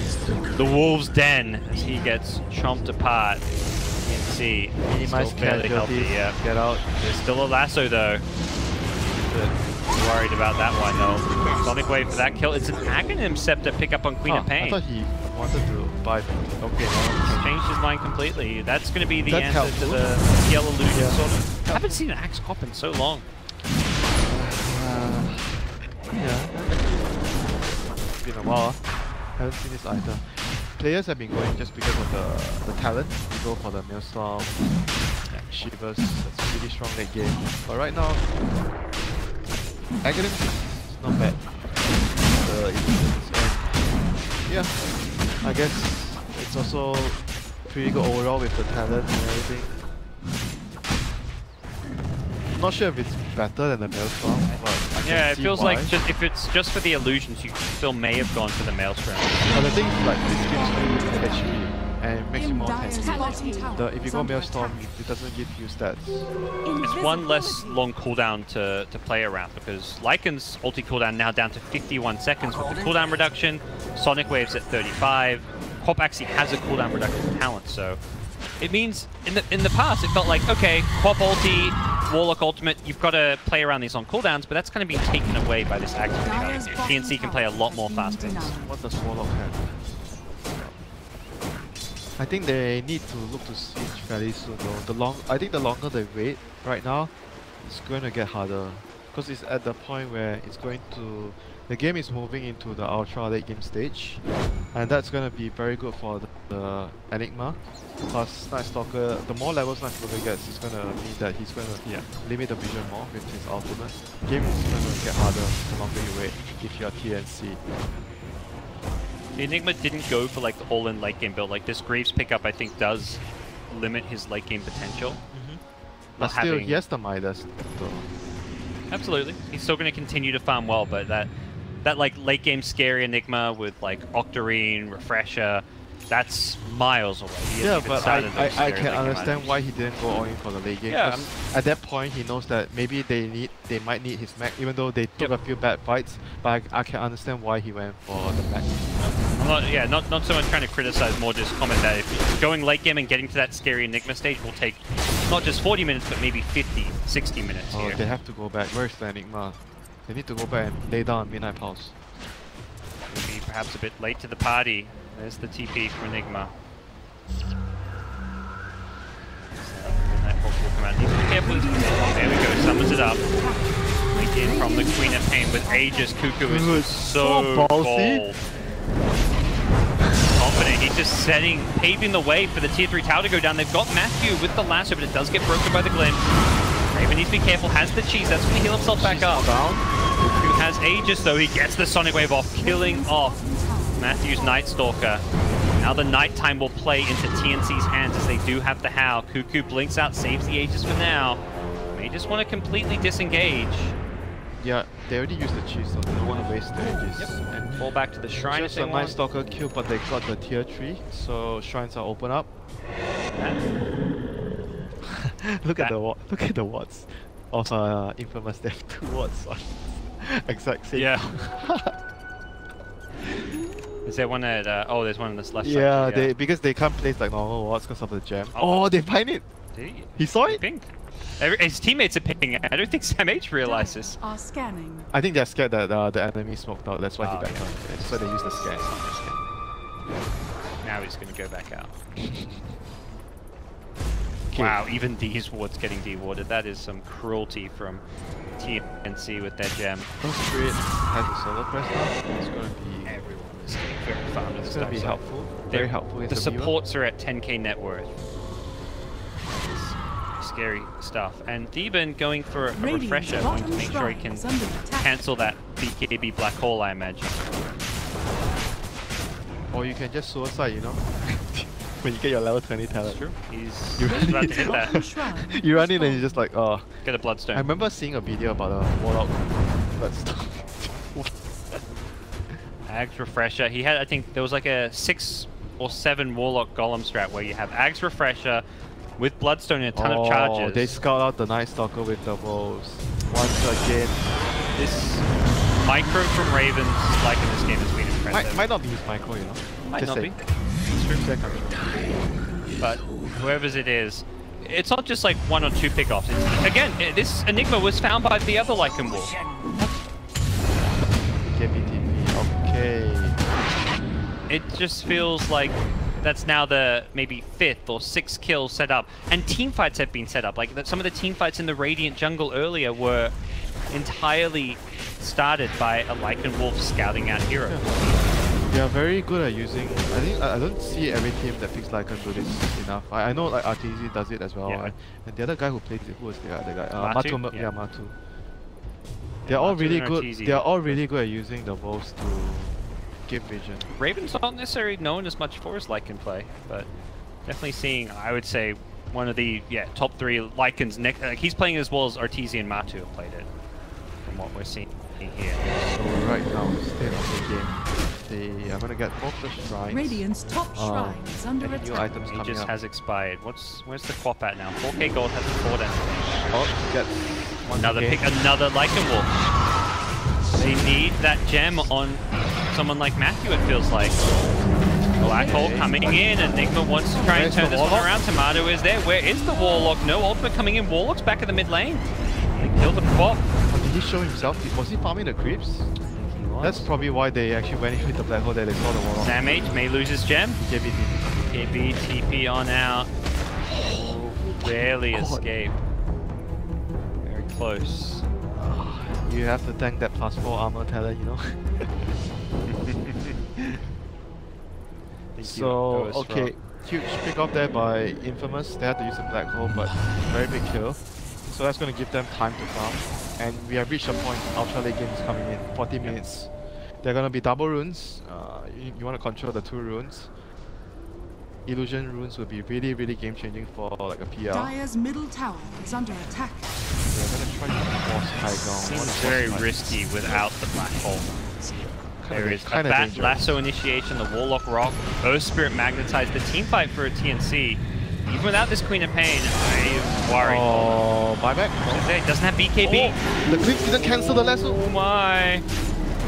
the Wolves' Den as he gets chomped apart. TNC. Minimize Still fairly healthy, casualties. yeah. Get out. There's still a lasso though. Worried about that one though. Sonic Wave for that kill. It's an Aghanim Scepter pick up on Queen of I Pain. thought he wanted to buy them. Okay, He's now changed his mind completely. That's going to be the That's answer helpful. to the yellow illusion Yeah. sort of. I haven't seen an Axe Cop in so long. yeah. It's been a while. Haven't seen this either. Players have been going just because of the talent. You go for the Maelstrom, Shivers, that's really strong late game. But right now, Aghanim is not bad. The illusions. And yeah, I guess it's also pretty good overall with the talent and everything. I'm not sure if it's better than the Maelstrom, but I can Yeah, it see feels why. like if it's just for the illusions, you still may have gone for the Maelstrom. But the thing is, like, this gives you HP and it makes you more Dyer's tanky. bottom tower If you is go under Maelstrom, attack. it doesn't give you stats. It's one less long cooldown to play around because Lycan's ulti cooldown now down to 51 seconds with the cooldown reduction. Sonic Wave's at 35. Quap actually has a cooldown reduction talent, so it means in the past it felt like, okay, Quap ulti, Warlock ultimate, you've got to play around these on cooldowns, but that's kind of been taken away by this active Dyer's mechanic. bottom TNC can play a tower lot has more been fast paced. denied. What does Warlock have? I think they need to look to Siege fairly soon though. I think the longer they wait right now, it's going to get harder. Because it's at the point where it's going to... The game is moving into the ultra late game stage. And that's going to be very good for the Enigma. Plus Night Stalker, the more levels Night Stalker gets, it's going to mean that he's going to limit the vision more with his ultimate. The game is going to get harder the longer you wait if you're TNC. The Enigma didn't go for like the all-in late game build. Like this Greaves pickup, I think, does limit his late game potential. But Not still, having- he has the Midas though. Absolutely. He's still going to continue to farm well, but that like late game scary Enigma with like Octarine, Refresher, that's miles away. Yeah, but I can understand why he didn't go all in for the late game. Yeah, at that point he knows that maybe they might need his mech, even though they took a few bad fights. But I can understand why he went for the mech. I'm not so much trying to criticize, more just comment that if going late game and getting to that scary Enigma stage will take not just 40 minutes, but maybe 50, 60 minutes here. They have to go back. Where's the Enigma? They need to go back and lay down Midnight Pulse. Maybe perhaps a bit late to the party. There's the TP for Enigma. Midnight Pulse will come out. Needs to be careful. There we go, summons it up. Link in from the Queen of Pain with Aegis. Cuckoo is so bold. Confident, he's just paving the way for the tier 3 tower to go down. They've got Matthew with the lasso, but it does get broken by the glimpse. Raven needs to be careful, has the cheese, that's going to heal himself back up. Who has Aegis though, he gets the Sonic Wave off, killing off Matthew's Night Stalker. Now the nighttime will play into TNC's hands as they do have the Howl. Cuckoo blinks out, saves the Aegis for now. They just want to completely disengage. Yeah, they already used the cheese, so they don't want to waste the Aegis. Yep. And fall back to the shrine. Just a Night Stalker kill, but they got the tier 3, so shrines are open up. Look at the wards of Infamous. They have 2 wards on exact same. Yeah. Is there one at? Oh, there's one on this left side. Yeah, because they can't place like normal wards because of the gem. Oh, they find it. He saw it. Ping. His teammates are pinging it. I don't think Sam H realizes. Are scanning. I think they're scared that the enemy smoked out. That's why he backed out. That's why they use the scan. Now he's going to go back out. Wow, even these wards getting dewarded. That is some cruelty from TNC with their gem. Spirit has a solo press now. It's going to be... Everyone is getting very farmed. It's going to be helpful. Very helpful. The supports are at 10k net worth. Scary stuff. And Theban going for a refresher, going to make sure he can cancel that BKB black hole, I imagine. Or you can just suicide, you know? When you get your level 20 talent. True. He's about to hit that. You run in and you're just like, oh. Get a bloodstone. I remember seeing a video about a Warlock bloodstone. Ags refresher. He had, I think, there was like a 6 or 7 Warlock Golem strat where you have Ags refresher with bloodstone and a ton of charges. They scout out the Night Stalker with the bows. Once again. This micro from Ravens, like in this game, has been impressive. Might not be his micro, you know. Might not be. But whoever's it is, it's not just like 1 or 2 pickoffs. Again, this Enigma was found by the other Lycan Wolf. Okay. It just feels like that's now the maybe 5th or 6th kill set up. And team fights have been set up. Like some of the team fights in the Radiant jungle earlier were entirely started by a Lycan Wolf scouting out hero. They are very good at using. I think I don't see every team that picks Lycan do this enough. I know like RTZ does it as well. Yeah. And the other guy who plays it, who was the other guy? Matu? Yeah, Matu. They're all really good. They are all really good at using the bows to give vision. Raven's not necessarily known as much for his Lycan play, but definitely seeing, I would say, one of the top 3 Lycans. He's playing as well as Arteezy and Matu have played it, from what we're seeing here. So right now, state of the game, they are going to get both the shrines. Radiant's top shrine is under and attack. new items He coming just up. has expired. Where's the Quap at now? 4k gold hasn't fought anything. Oh, gets Another pick, another Lycan Wolf. They need that gem on someone like Matthew, it feels like. Black Hole coming in, Enigma wants to try and turn this one around. Tomato is there. Where is the Warlock? No ultimate coming in. Warlock's back in the mid lane. They killed the Quap. Oh, did he show himself? Was he farming the creeps? That's probably why they actually went in with the Black Hole there. They saw the Warlock. Sam H may lose his gem. KB TP on out. Oh, barely escape. Very close. You have to thank that +4 armor talent, you know. So, okay, huge pick up there by Infamous. They had to use the Black Hole, but very big kill. So that's going to give them time to farm. And we have reached a point, Ultra late game is coming in, 40 minutes. They're going to be double runes. You want to control the 2 runes. Illusion runes will be really, really game changing for like a PL. Dire's middle tower is under attack. They're going to try to force Seems very risky without the black hole. There is a bat lasso initiation, the Warlock Rock, Earth Spirit magnetized. The team fight for a TNC. Even without this Queen of Pain, I am worried. Oh, buyback. It doesn't have BKB. Oh, the Click didn't cancel the lasso. Oh my.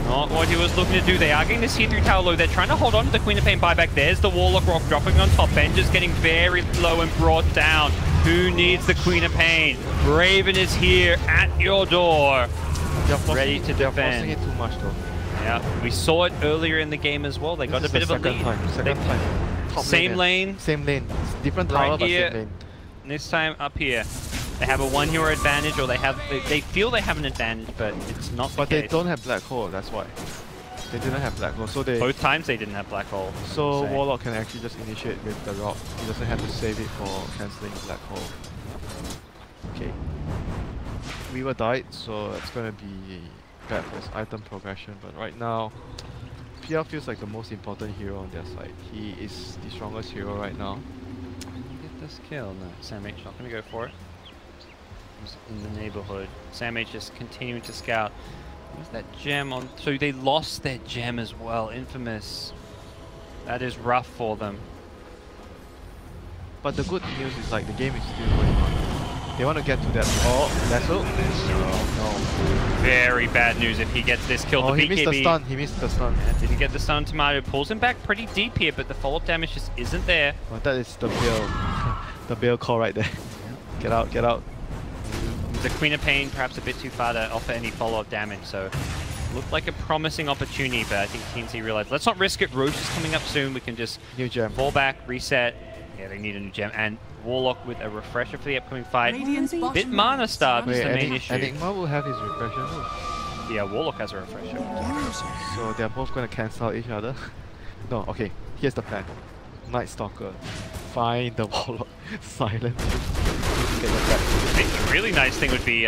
Not what he was looking to do. They are getting this tier 3 tower low. They're trying to hold on to the Queen of Pain buyback. There's the Warlock Rock dropping on top. Benja's getting very low and brought down. Who needs the Queen of Pain? Raven is here at your door. Ready to defend. They're forcing it too much though. Yeah, we saw it earlier in the game as well. They got a bit of a lead. Second time. Same lane. Same lane. It's different tower, but same lane. This time up here. They have a 1 hero advantage, or they feel they have an advantage, but it's not the But case. they don't have black hole, that's why. They didn't have black hole, so they... Both times they didn't have black hole. So Warlock can actually just initiate with the rock. He doesn't have to save it for cancelling black hole. Okay. Weaver died, so it's gonna be bad for his item progression, but right now PR feels like the most important hero on their side. He is the strongest hero right now. Get this kill. No, Sam H not gonna go for it. He's in the neighborhood. Sam H just continuing to scout. Where's that gem on? So they lost their gem as well. Infamous. That is rough for them. But the good news is like the game is still going on. They want to get to that. Oh, lasso? No. Very bad news if he gets this kill. Oh, the he missed the stun. He missed the stun. Yeah, didn't get the stun. Tomato pulls him back pretty deep here, but the follow-up damage just isn't there. Well, that is the bail. The bail call right there. Get out, get out. The Queen of Pain perhaps a bit too far to offer any follow-up damage, so looked like a promising opportunity, but I think TNC realized, let's not risk it. Roche is coming up soon. We can just new gem. Fall back, reset. Yeah, they need a new gem. And Warlock with a refresher for the upcoming fight. Bit mana starved is the main issue. Enigma will have his refresher too. Yeah, Warlock has a refresher. So they're both going to cancel each other. No, okay. Here's the plan. Night Stalker. Find the Warlock. Silence. A really nice thing would be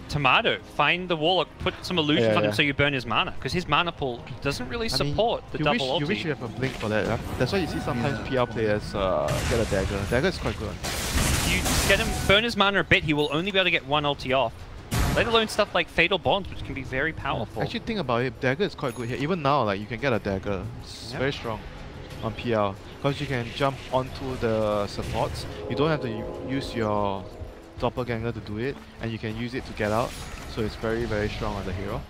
Tomato. Find the Warlock, put some illusions on him so you burn his mana. Because his mana pool doesn't really support the double ulti. You wish you have a blink for that. Huh? That's why you see sometimes PR players get a dagger. Dagger is quite good. You get him, burn his mana a bit, he will only be able to get one ulti off. Let alone stuff like Fatal Bonds, which can be very powerful. Actually, think about it. Dagger is quite good here. Even now, like you can get a dagger. It's very strong on PR. Because you can jump onto the supports. You don't have to use your doppelganger to do it, and you can use it to get out. So it's very, very strong on the hero.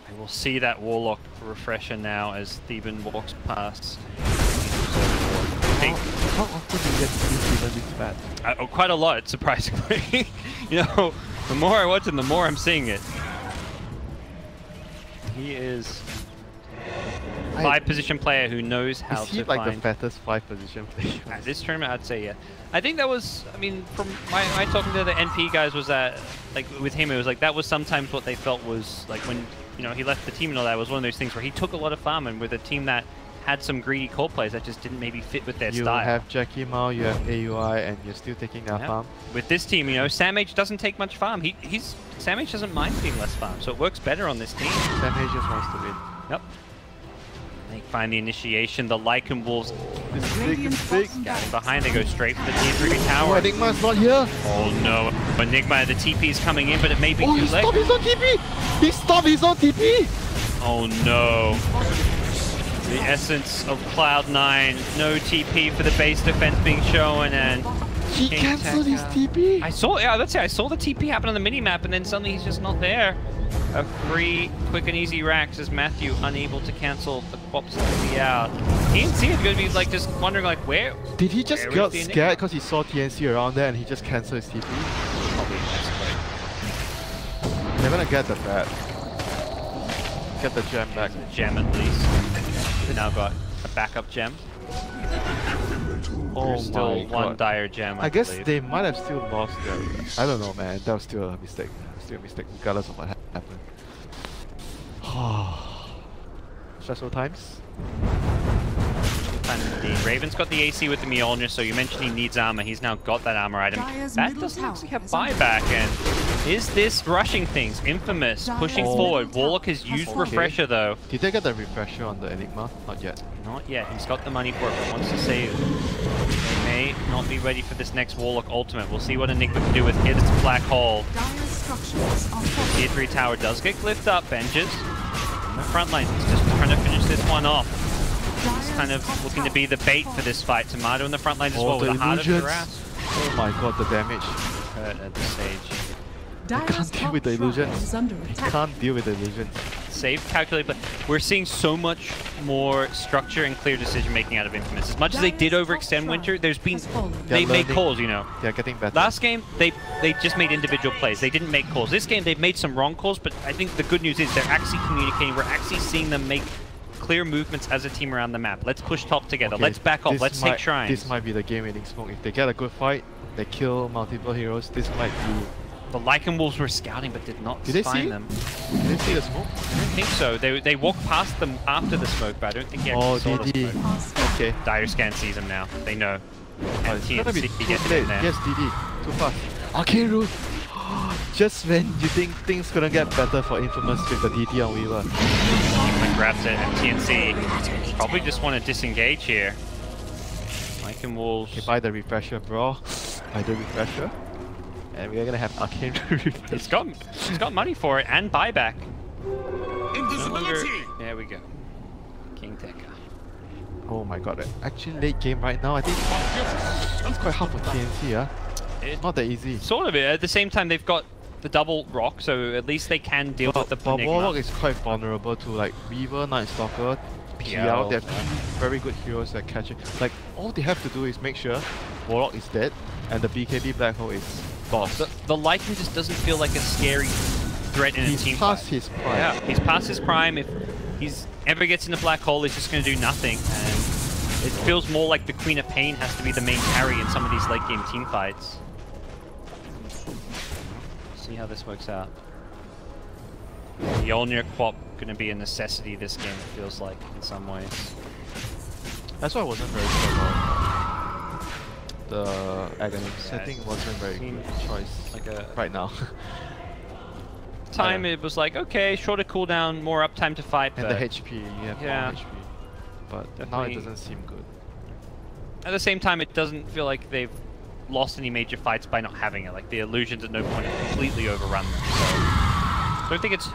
I will see that Warlock refresher now as Theban walks past. How often do you get to see Theban this bad? Quite a lot, surprisingly. You know, the more I watch him, the more I'm seeing it. He is a 5-position player who knows how to find... Is he like the fattest 5-position player? At this tournament, I'd say, yeah. I think that was, I mean, from my talking to the NP guys was that, like, with him, it was like, that was sometimes what they felt was, like, when, you know, he left the team and all that, was one of those things where he took a lot of farm, and with a team that had some greedy core players that just didn't maybe fit with their style. You have Jackie Mao, you have AUI, and you're still taking their farm. With this team, you know, Sam H doesn't take much farm. Sam H doesn't mind being less farm, so it works better on this team. Sam H just wants to win. Yep. They find the initiation, the Lycan Wolves. Scouting behind, they go straight for the T3 tower. Oh, Enigma's not here. Oh no, Enigma, the TP is coming in, but it may be too late. He stopped his own TP! He stopped his own TP! Oh no. The essence of Cloud9, no TP for the base defense being shown, and he cancelled his TP. I saw the TP happen on the minimap, and then suddenly he's just not there. A free, quick and easy racks as Matthew unable to cancel the Quops to be out. TNC is going to be like just wondering like where. Did he just get scared because he saw TNC around there and he just cancelled his TP? Probably they're gonna get the bat. Get the gem back. The gem at least. We've now got a backup gem. Oh, there's still my one God. dire gem. I guess believe. they might have still lost their. I don't know, man. That was still a mistake. Still a mistake, regardless of what happened. Stressful times. And the Raven's got the AC with the Mjolnir, so you mentioned he needs armor. He's now got that armor item. That doesn't actually have buyback, and is this rushing things? Infamous, pushing forward. Warlock has used refresher though. Did they get the refresher on the Enigma? Not yet. Not yet. He's got the money for it, but wants to save. They may not be ready for this next Warlock ultimate. We'll see what Enigma can do with its black hole. Dire structures are Tier 3 tower does get glyphed up. Vengeance on the front line. He's just trying to finish this one off. He's kind of looking to be the bait for this fight. Tomato in the front line as well with the heart of the grasp. Oh my god, the damage. Hurt at this stage. I can't deal with the illusions. I can't deal with the illusions. Save, calculate, but we're seeing so much more structure and clear decision making out of Infamous. As much as they did overextend Winter, there's been they made calls, you know. They're getting better. Last game they just made individual plays. They didn't make calls. This game they've made some wrong calls, but I think the good news is they're actually communicating. We're actually seeing them make clear movements as a team around the map. Let's push top together. Okay, let's back off. Let's take shrines. This might be the game-winning smoke. If they get a good fight, they kill multiple heroes. This might be. The Lycan Wolves were scouting but did not find them. Did they see the smoke? I don't think so. They walked past them after the smoke, but I don't think he actually saw the DD. smoke. Okay. Dire Scan sees him now. They know. And It's gonna be TNC too gets late. in there. Yes, DD. Too fast. Arcane Root! Just when you think things gonna get better for Infamous with the DD on Weaver. Human grabs it, and TNC probably just want to disengage here. Lycan Wolves. Okay, buy the refresher, bro. Buy the refresher. And we're gonna have Arcane Root. He's got money for it and buyback. Invisibility! There we go. King Tekka. Oh my god, actually late game right now, I think it's quite hard for TNC, yeah? It's not that easy. Sort of. At the same time, they've got the double rock, so at least they can deal with the But Enigma. Warlock is quite vulnerable to like Weaver, Night Stalker, PL. They're very good heroes that catch it. Like, all they have to do is make sure Warlock is dead and the BKB Black Hole is lost. The Lycan just doesn't feel like a scary threat in a team He's past fight. his prime. Yeah, he's past his prime. If he's ever gets in a black hole, he's just going to do nothing. And it feels more like the Queen of Pain has to be the main carry in some of these late game team fights. See how this works out. The Mjolnir Quap going to be a necessity this game, it feels like, in some ways. That's why I wasn't very sure about the Agony. I think it wasn't very good choice Like a right now. time it was like, okay, shorter cooldown, more uptime to fight. And but the HP, you have yeah, more HP. But now definitely. it doesn't seem good. At the same time, it doesn't feel like they've lost any major fights by not having it. Like, the illusions at no point have completely overrun them. So I don't think it's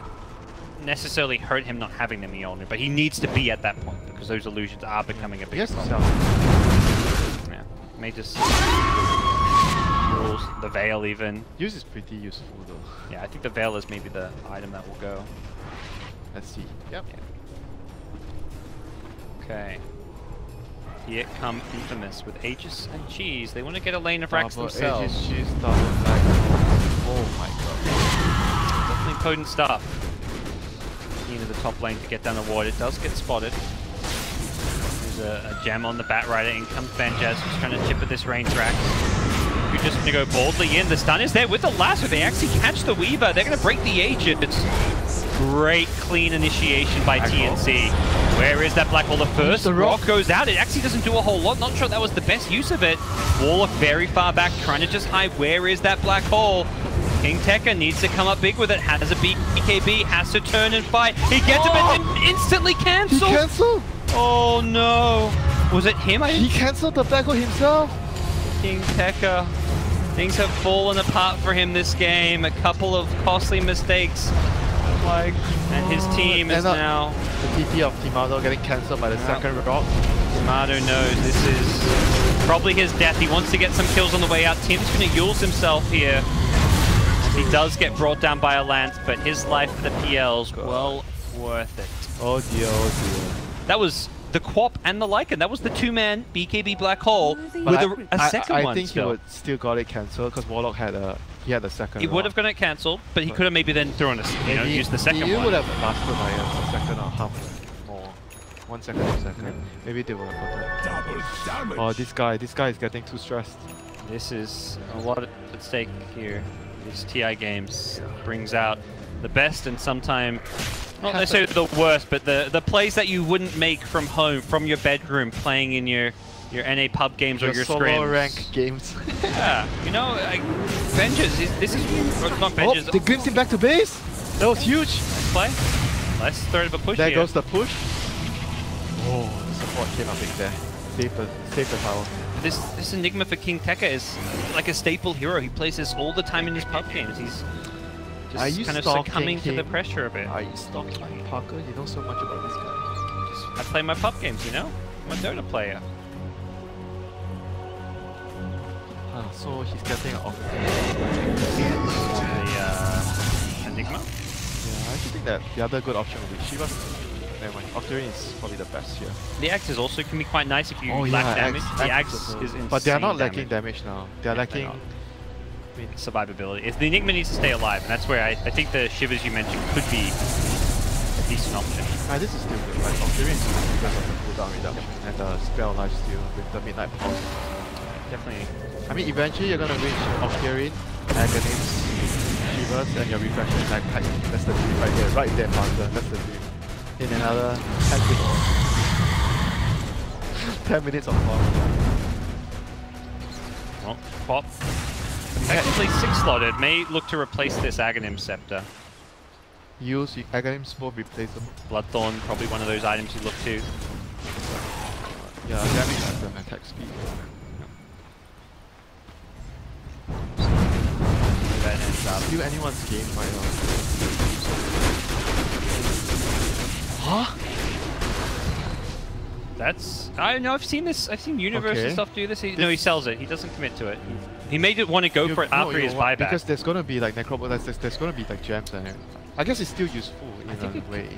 necessarily hurt him not having the Mjolnir, but he needs to be at that point because those illusions are becoming a big Yes, problem. Yeah, may just rules the Veil even. Use is pretty useful though. Yeah, I think the Veil is maybe the item that will go. Let's see. Yep. Yeah. Okay. Here come Infamous with Aegis and Cheese. They want to get a lane of racks themselves. Aegis, she's started like, oh my god. Definitely potent stuff. Into the top lane to get down the ward. It does get spotted. There's a gem on the Batrider. In comes Banjaz, who's trying to chip at this range rack. You're just going to go boldly in. The stun is there with the lasso. They actually catch the Weaver. They're going to break the Aegis. Great clean initiation by TNC. Where is that black hole? The first rock goes out. It actually doesn't do a whole lot. Not sure that was the best use of it. Warlock very far back, trying to just hide. Where is that black hole? King Tekka needs to come up big with it. Has a BKB, has to turn and fight. He gets it and instantly cancelled. He cancelled? Oh no. Was it him? He cancelled the black hole himself. King Tekka. Things have fallen apart for him this game. A couple of costly mistakes. And his team is now... The TP of Timado getting cancelled by the second rock. Timado knows this is probably his death. He wants to get some kills on the way out. Tim's going to use himself here. He does get brought down by a lance, but his life for the PL's well worth it. Oh dear, oh dear. That was the Quap and the Lycan. That was the two-man BKB Black Hole with a second one. I think he would still got it cancelled because Warlock had a second. He would have gotten it cancelled, but he could have maybe then thrown a used the second one. He would have lasted like a second or half more. 1 second or second. Maybe they would have got it. Oh, this guy is getting too stressed. This is a lot at stake here. These TI games brings out the best and sometimes not necessarily the worst, but the plays that you wouldn't make from home, from your bedroom, playing in your NA pub games or your solo scrims. rank games. Yeah, you know, Vengeance, this is not Vengeance. Oh, they glimpsed him back to base. That was huge. Nice play. Let's throw it a push There here. goes the push. Oh, the support came up big there. Save the power. This Enigma for King Tekka is like a staple hero. He plays this all the time in his pub games. Are you Just kind of stalking succumbing to the him? pressure a bit. Are you stalking Parker? You know so much about this guy. I play my pub games, you know? I'm a Dota player. So he's getting an off. The Enigma. Yeah, I actually think that the other good option would be Shiva. Never mind. Octarian is probably the best here. The Axe is also can be quite nice if you lack damage. The Axe is insane. But they are not lacking damage. damage now. They are lacking. not. Survivability. If the Enigma needs to stay alive, and that's where I think the Shivers you mentioned could be a decent option. This is still good. Like Octarian is good because of the cooldown reduction and the spell life steal with the midnight pulse. Definitely. I mean, eventually you're gonna reach Octarian, Agonims, Shivers, and your reflection attack height. That's the dream right there, Parker. That's the dream. In another 10 minutes. 10 minutes of fun. Well, pop. Technically 6-slotted. May look to replace this Aghanim Scepter. Use Agonims both replaceable. Bloodthorn, probably one of those items you look to. Yeah, damage item, attack speed. That ends up. Steal anyone's game right now. Huh? That's... I know, I've seen this. I've seen Universe and Okay. stuff do this. No, he sells it. He doesn't commit to it. He made it want to go for it after his buyback. Because there's gonna be like there's gonna be like gems and everything. I guess it's still useful in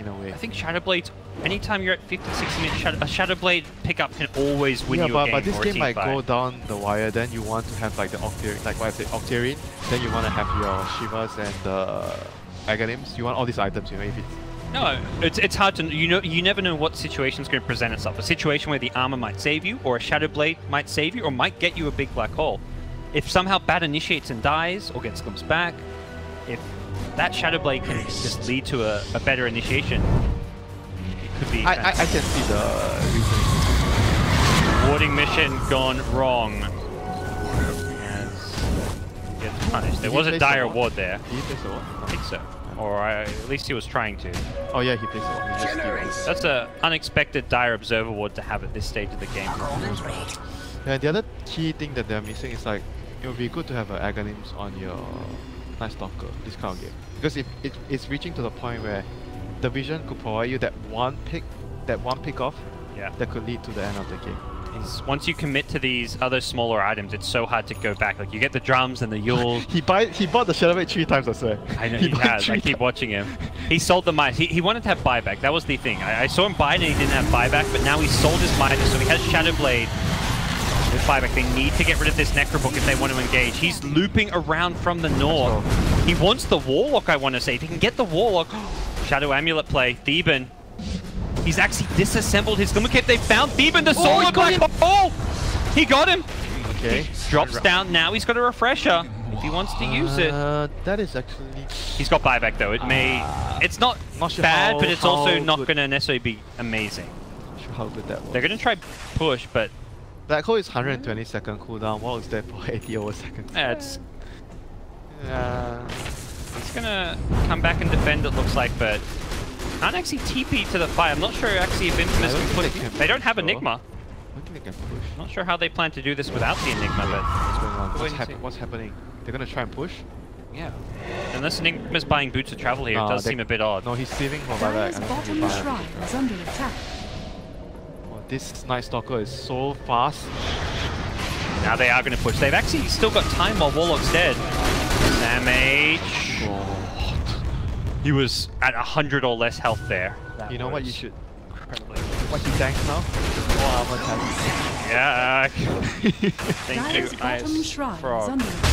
a way. I think Shadowblades, anytime you're at 50, 60 minutes, a Shadowblade pickup can always win you a game. But this or a game might teamfight. go down the wire, then you want to have like the Octarian, like what I said, Octarian, then you want to have your Shivas and the Agonims. You want all these items, you know, if it's... No, it's hard to, you never know what situation's going to present itself. A situation where the armor might save you, or a Shadowblade might save you, or might get you a big black hole. If somehow Bat initiates and dies, or gets glimpsed back, if that Shadowblade can just lead to a better initiation, it could be... I can see the reasoning. Warding mission gone wrong. As gets punished. There was a dire ward there. Did he place a ward? I think so. Or at least he was trying to. Oh yeah, he placed a ward. He just steals. That's an unexpected dire observer ward to have at this stage of the game. Yeah, the other key thing that they're missing is like, it would be good to have Agonims on your Night Stalker, this kind of game. Because it's reaching to the point where the vision could provide you that one pick off that could lead to the end of the game. Once you commit to these other smaller items, it's so hard to go back. Like you get the drums and the Yules. he bought the Shadowblade 3 times, I swear. I know he has. I keep watching him. He sold the Midas. He wanted to have buyback. That was the thing. I saw him buy it and he didn't have buyback, but now he sold his Midas, so he has Shadowblade with buyback. They need to get rid of this Necrobook if they want to engage. He's looping around from the north. He wants the Warlock, I want to say. If he can get the Warlock, Shadow Amulet play. Theban. He's actually disassembled his Glimmercape. They found Theban, the Solar Black Hole! He got him! Okay. Drops down now. He's got a refresher if he wants to use it. That is actually... He's got buyback though. It may... It's not sure bad, how- but it's also how not good- going to necessarily be amazing. Not sure how good that was. They're going to try push, but Black Hole is 120-second cooldown. What was that for 80 over seconds? yeah, it's going to come back and defend, it looks like, but can't actually TP to the fight. I'm not sure actually if Infamous can put it. They don't have Enigma. I don't think they can push. Not sure how they plan to do this without the Enigma, but What's going on? Wait and see. What's happening? They're gonna try and push? yeah. Unless Enigma's buying boots of travel here, it does seem a bit odd. No, he's saving for buyback. Dire's I don't think bottom he'll buy it. shrine is under attack. Oh, this Night Stalker is so fast. Now they are going to push. They've actually still got time while Warlock's dead. Sam H. He was at 100 or less health there. You know what you should... What he tanks now? More armor tanks. Yeah. Thank Dire's you, bottom Ice shrine is Frog. under attack.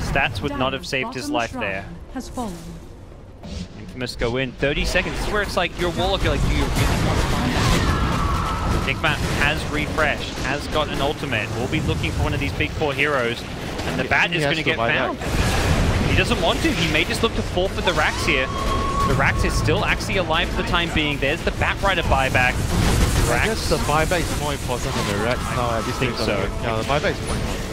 Stats would not have Dire's saved his bottom life shrine there. has fallen. Infamous go in. 30 seconds. This is where it's like, you're Warlock, you're like, do you really want to find out? Nickmat has refreshed, has got an ultimate. We'll be looking for one of these big four heroes, and the Bat is going to get found. He doesn't want to. He may just look to forfeit the Rax here. The Rax is still actually alive for the time being. There's the Bat Rider buyback. I guess the buyback is more important than the Rex now at this think stage. so. Yeah, the buyback is more important.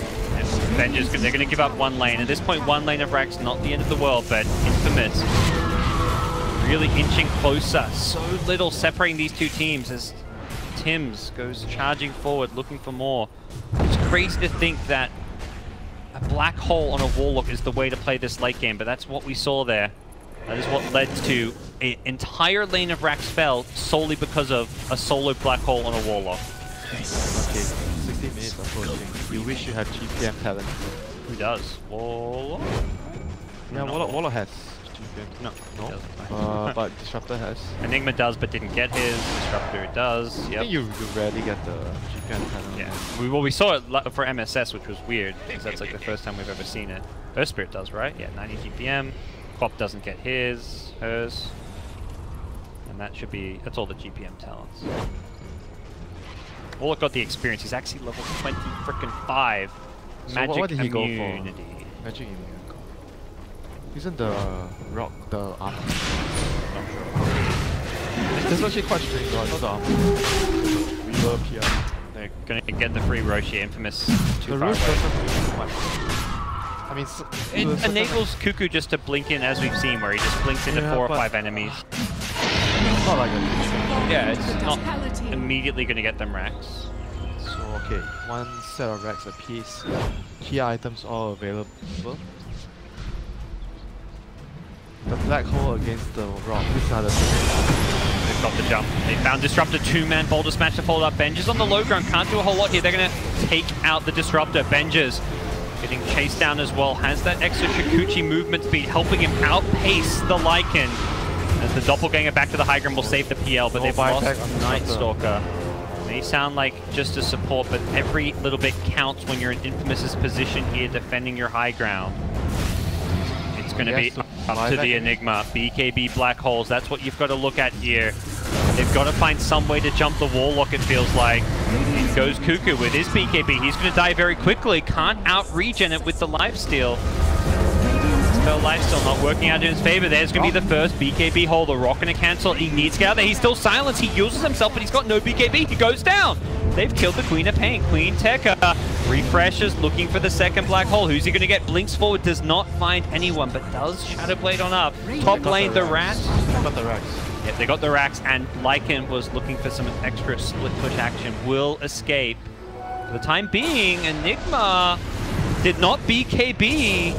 Avengers, because they're going to give up one lane. At this point, one lane of Rax, not the end of the world, but Infamous really inching closer. So little separating these two teams as Tims goes charging forward, looking for more. It's crazy to think that a black hole on a Warlock is the way to play this late game, but that's what we saw there. That is what led to an entire lane of Rax fell solely because of a solo black hole on a Warlock. Okay, 60 minutes approaching. You wish you had GPM talent. Who does? Warlock? Yeah, No. Warlock has GPM. No. No? Doesn't. But Disruptor has. Enigma does, but didn't get his. Disruptor does. I Yep. think you rarely get the GPM talent. Yeah. We saw it for MSS, which was weird, because that's like the first time we've ever seen it. Earth Spirit does, right? Yeah, 90 GPM. Quap doesn't get hers. And that should be, that's all the GPM talents. Warlock got the experience. He's actually level 20 frickin' 5. So Magic what did he go for? immunity. Magic immunity. Isn't the rock the armor? Not sure. It's actually quite strange though, it's not the armor. Reverb here. They're gonna get the free Roshi. Infamous too The far roof away. doesn't do much. I mean, It enables Cuckoo just to blink in, as we've seen, where he just blinks into Yeah, 4 or but- 5 enemies. It's not like a Yeah, it's not Fatality. immediately gonna get them racks. So okay, one set of racks apiece. Key items all available. The black hole against the rock. These are the They've got the jump. They found Disruptor, 2-man Boulder Smash to fold up. Benji's on the low ground, can't do a whole lot here. They're gonna take out the Disruptor. Benji's getting chased down as well. Has that extra Kikuchi movement speed, helping him outpace the Lycan. As the Doppelganger back to the high ground will save the PL, but No they've lost buyback on the Night Disruptor. Stalker. They sound like just a support, but every little bit counts when you're in Infamous's position here defending your high ground. It's going to be Yes, up to the Enigma. BKB black holes, that's what you've got to look at here. They've got to find some way to jump the Warlock, it feels like. In goes Cuckoo with his BKB. He's going to die very quickly. Can't out-regen it with the lifesteal. Spell lifesteal not working out in his favor. There's going to be the first BKB hole. The Rock going to cancel. He needs to get out there. He's still silenced. He uses himself, but he's got no BKB. He goes down. They've killed the Queen of Pain. Queen Tekka refreshes, looking for the second black hole. Who's he going to get? Blinks forward, does not find anyone, but does Shadowblade on up. Top lane, the Rats. Got the racks. Yeah, they got the racks, and Lycan was looking for some extra split push action. Will escape. For the time being, Enigma did not BKB.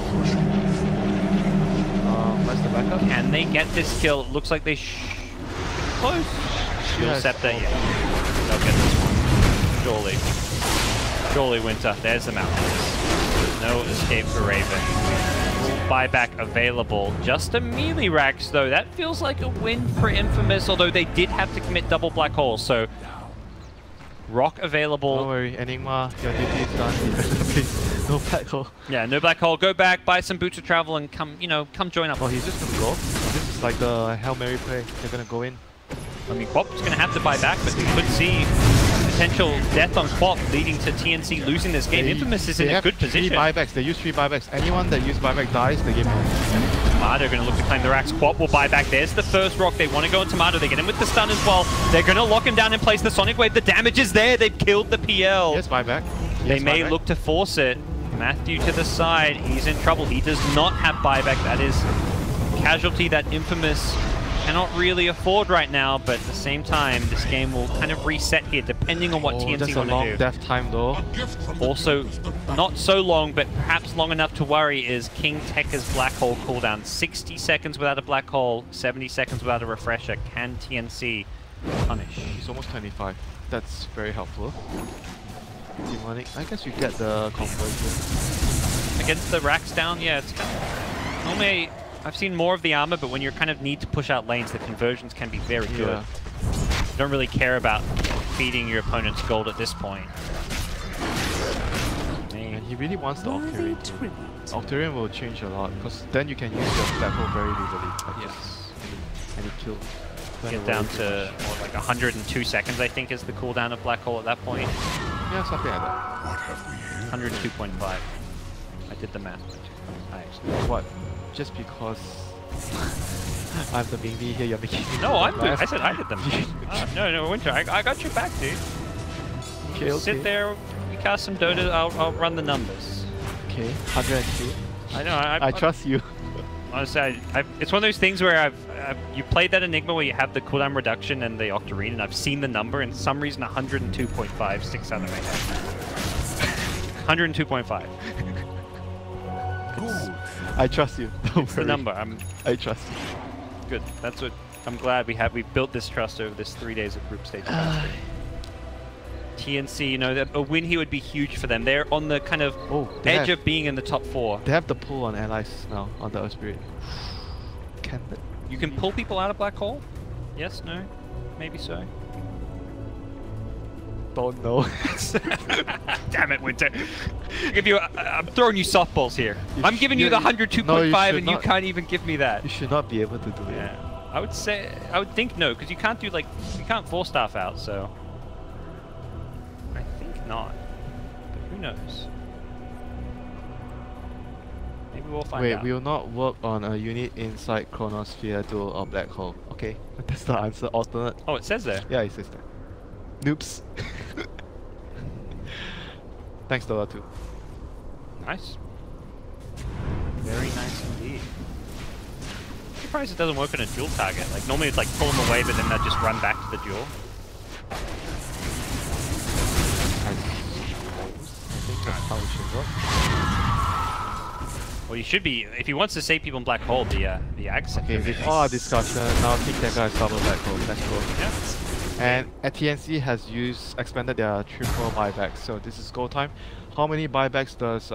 Where's the backup? Can they get this kill? It looks like they close. Shield Yes. Scepter, yeah. They'll get this one. Surely. Surely, Winter. There's the mountains. There's no escape for Raven. Full buyback available. Just a melee racks, though. That feels like a win for Infamous, although they did have to commit double black holes, so Rock available. Don't worry, Enigma, your duty is done. Please, no black hole. Yeah, no black hole. Go back, buy some boots of travel, and come, come join up. Oh, he's just gonna go. This is like the Hail Mary play. They're gonna go in. I mean, Quap's going to have to buy back, but we could see potential death on Quap leading to TNC losing this game. Infamous is in a good position. 3 buybacks. They use 3 buybacks. Anyone that uses buyback dies, the game ends. Tomato going to look to claim the racks. Quap will buy back. There's the first rock. They want to go on Tomato. They get him with the stun as well. They're going to lock him down and place the Sonic Wave. The damage is there. They've killed the PL. Yes, buyback. They may look to force it. Matthew to the side. He's in trouble. He does not have buyback. That is casualty that Infamous cannot really afford right now, but at the same time, this game will kind of reset here, depending on what TNC that's a want to long do. death time though. Also, not so long, but perhaps long enough to worry, is King Tekka's black hole cooldown. 60 seconds without a black hole, 70 seconds without a refresher. Can TNC punish? He's almost 25. That's very helpful. Demonic. I guess you get the conversion. Against the racks down, yeah, it's kind of... Normally, I've seen more of the armor, but when you kind of need to push out lanes, the conversions can be very good. Yeah. You don't really care about feeding your opponent's gold at this point. And he really wants the Worthy Octarian too. tribute. Octarian will change a lot, because then you can use your black hole very easily. Like Yes. Any kill. Get down to what, like 102 seconds, I think, is the cooldown of black hole at that point. Yeah, something like that. 102.5. I did the math. I actually. What? Just because I'm the Bing here, you're making me No, do I'm the good. math? I said I did them. No, Winter, I got your back, dude. Okay, okay. Sit there, you cast some Dota, I'll run the numbers. Okay, 102. I know, I trust you. Honestly, it's one of those things where you played that Enigma where you have the cooldown reduction and the Octarine, and I've seen the number, and for some reason 102.5 sticks out of my head. 102.5. I trust you. Don't It's the worry. number. I trust you. Good. That's what I'm glad we've built this trust over this 3 days of group stage. TNC, you know, a win here would be huge for them. They're on the kind of edge of being in the top 4. They have the pull on allies now on the Earth Spirit. Can they? You can pull people out of Black Hole? Yes, no, maybe so. Don't know. Damn it, Winter. I'm throwing you softballs here. I'm giving you the 102.5 and you can't even give me that. You should not be able to do it. Yeah. I would think no, because you can't do you can't 4-staff out, so. I think not. But who knows? Maybe we'll find out. Wait, we'll not work on a unit inside Chronosphere dual or Black Hole. Okay, that's the answer. Alternate. Oh, it says there. Yeah, it says that. Noobs. Thanks, Dota 2. Nice. Very nice indeed. I'm surprised it doesn't work on a dual target. Like normally it's like pull them away, but then they'll just run back to the dual. I think that's how it should work. Well, you should be, if he wants to save people in Black Hole, the Ag sector. Okay, with all our discussion, now King Tekka is double Black Hole. Let's go. Yeah. And TNC has expanded their triple buybacks, so this is go time. How many buybacks does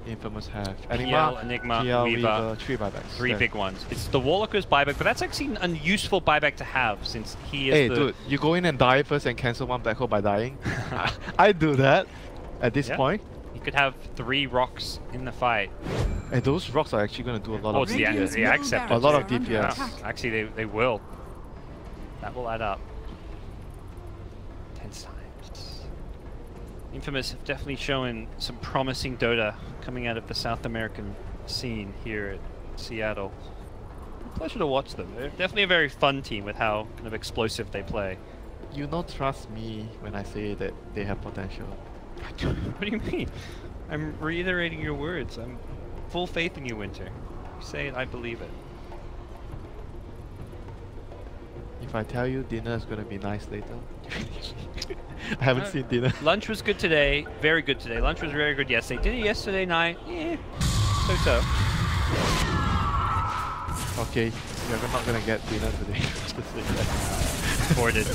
Infamous have? PL, Enigma, Weaver, 3 buybacks. 3 there. big ones. It's the Warlocker's buyback, but that's actually an unuseful buyback to have since he is Hey the... dude, you go in and die first and cancel 1 Black Hole by dying? I do that at this point. You could have 3 rocks in the fight. And those rocks are actually going to do a lot of it's the Ag Scepter. A lot of too. DPS. Yeah. Actually, they will. That will add up. 10 times. Infamous have definitely shown some promising Dota coming out of the South American scene here at Seattle. Pleasure to watch them. They're definitely a very fun team with how kind of explosive they play. You don't trust me when I say that they have potential. What do you mean? I'm reiterating your words. I'm full faith in you, Winter. You say it, I believe it. If I tell you dinner is going to be nice later. I haven't seen dinner. Lunch was good today. Very good today. Lunch was very good yesterday. Dinner yesterday night. Yeah. So. Okay, you're not going to get dinner today. Reported.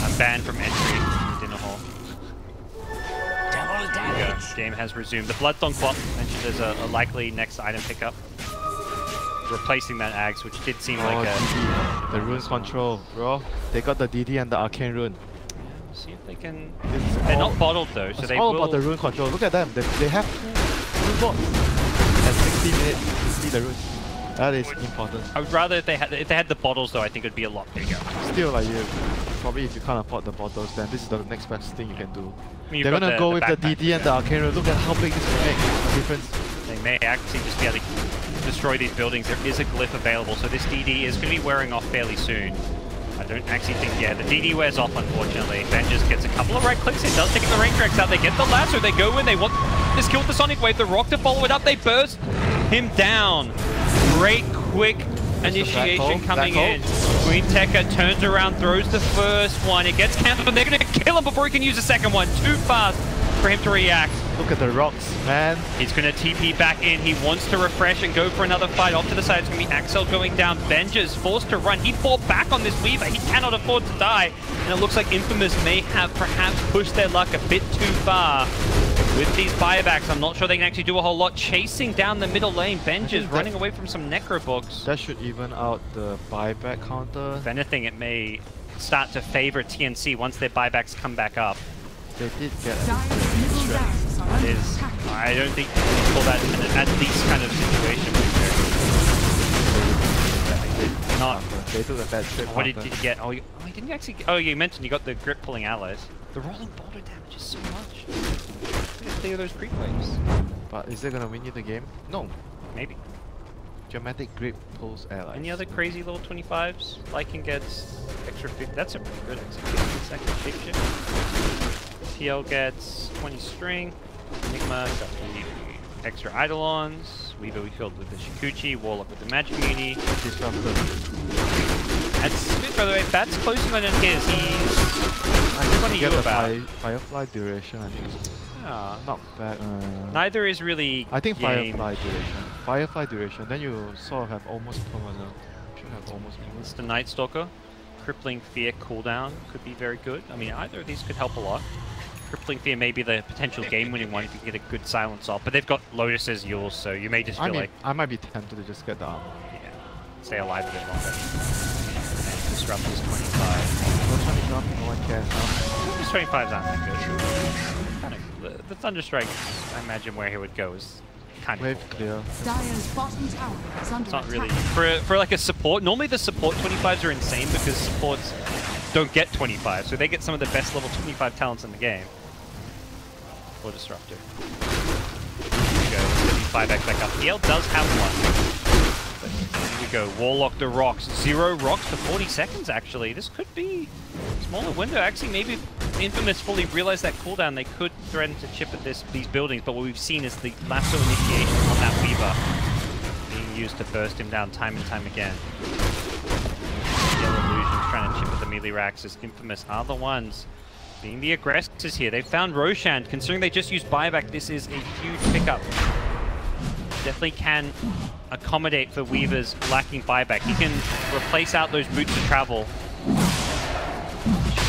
I'm banned from entry in the dinner hall. Double damage. Game has resumed. The Bloodthorn Clock mentioned as a likely next item pickup. Replacing that Axe, which did seem like a... The rune control, bro. They got the DD and the Arcane Rune. We'll see if they can... It's They're all- not bottled though, so It's they all will... about the rune control. Look at them. They have 2 bots. At 60 minutes to see the rune. That is important. I would rather if they had the bottles though, I think it would be a lot bigger. Still, like probably if you can't afford the bottles, then this is the next best thing you can do. I mean, you've They're got gonna go with the backpack DD and the Arcane Rune. Look at how big this will make a difference. They may actually just be able to destroy these buildings. There is a glyph available, so this DD is going to be wearing off fairly soon. I don't actually think, yeah, the DD wears off, unfortunately. Ben just gets a couple of right clicks. It does take the range tracks out. They get the lasso. They go in. They want this kill with the Sonic Wave. The Rock to follow it up. They burst him down. Great, quick initiation coming in. Queen Tekka turns around, throws the first one. It gets cancelled, and they're going to kill him before he can use the second one. Too fast for him to react. Look at the rocks, man. He's going to TP back in. He wants to refresh and go for another fight. Off to the side, it's going to be Axel going down. Benja's forced to run. He fought back on this Weaver. He cannot afford to die. And it looks like Infamous may have perhaps pushed their luck a bit too far with these buybacks. I'm not sure they can actually do a whole lot. Chasing down the middle lane. Benja's running away from some Necrobooks. That should even out the buyback counter. If anything, it may start to favor TNC once their buybacks come back up. They did get Dire's middle barracks are under Is attack. I don't think you can call that at least kind of situation where not. They took a bad trip. What did you get? Oh, you didn't actually. Oh, you mentioned you got the grip pulling allies. The rolling boulder damage is so much. Clear those creep waves. But is it gonna win you the game? No. Maybe. Dramatic grip pulls allies. Any other crazy level 25s? Lycan gets extra 50. That's a pretty good execution. Second shapeshift. TL gets 20 string. Enigma got the extra Eidolons. Weaver we filled with the Shikuchi. Warlock with the Magic Immunity. Disruptor. That's Smith, by the way. That's closing on his. I What just are get you the about? Firefly duration, I think. Yeah. Not bad. Neither is really. I think game. Firefly duration. Firefly duration. Then you sort of have almost permanent. Should have almost permanent. It's the Night Stalker. Crippling Fear cooldown could be very good. I mean, either of these could help a lot. Crippling Fear may be the potential game-winning one if you can get a good silence off, but they've got Lotus as yours, so you may just feel like... I might be tempted to just get the armor. Yeah, stay alive a bit longer. And Disrupt is 25. No Chinese jump, no one cares now. This 25's not that good. Kind of, the Thunderstrike, I imagine where he would go is kind of Wave cool. clear. Dire's bottom tower is under It's not really... attack. For like a support, normally the support 25s are insane because supports don't get 25, so they get some of the best level 25 talents in the game. Or Disruptor. Here we go, let's get 5x back up. PL does have one. But here we go, Warlock the rocks. 0 rocks for 40 seconds actually. This could be a smaller window. Actually, maybe Infamous fully realized that cooldown. They could threaten to chip at these buildings, but what we've seen is the lasso initiation on that Weaver being used to burst him down time and time again. Yellow Illusions trying to chip at the melee racks as Infamous are the ones being the aggressors here. They found Roshan. Considering they just used buyback, this is a huge pickup. Definitely can accommodate for Weaver's lacking buyback. He can replace out those boots of travel.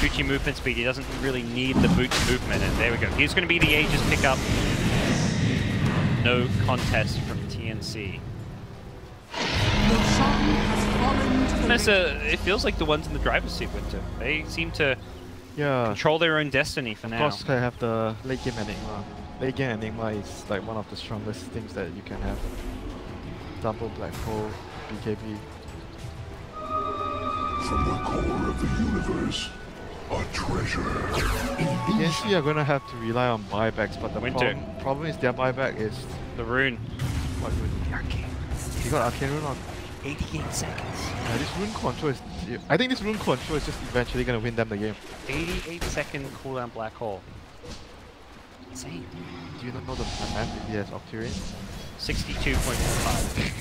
Gucci movement speed, he doesn't really need the boots movement, and there we go. He's going to be the Aegis pickup. No contest from TNC. It feels like the ones in the driver's seat, Winter. They seem to control their own destiny for now. Of course, I have the late game Enigma. Late game Enigma is like one of the strongest things that you can have. Double black hole, BKB. From the core of the universe, a treasure. TNC are gonna have to rely on buybacks, but the Winter. problem is their buyback is The rune. what rune? The arcane. You got arcane rune on. 88 seconds. Yeah, this rune control is. I think this rune control is just eventually gonna win them the game. 88-second cooldown black hole. Insane. Do you not know the math? Yes, Octarian. 62.5.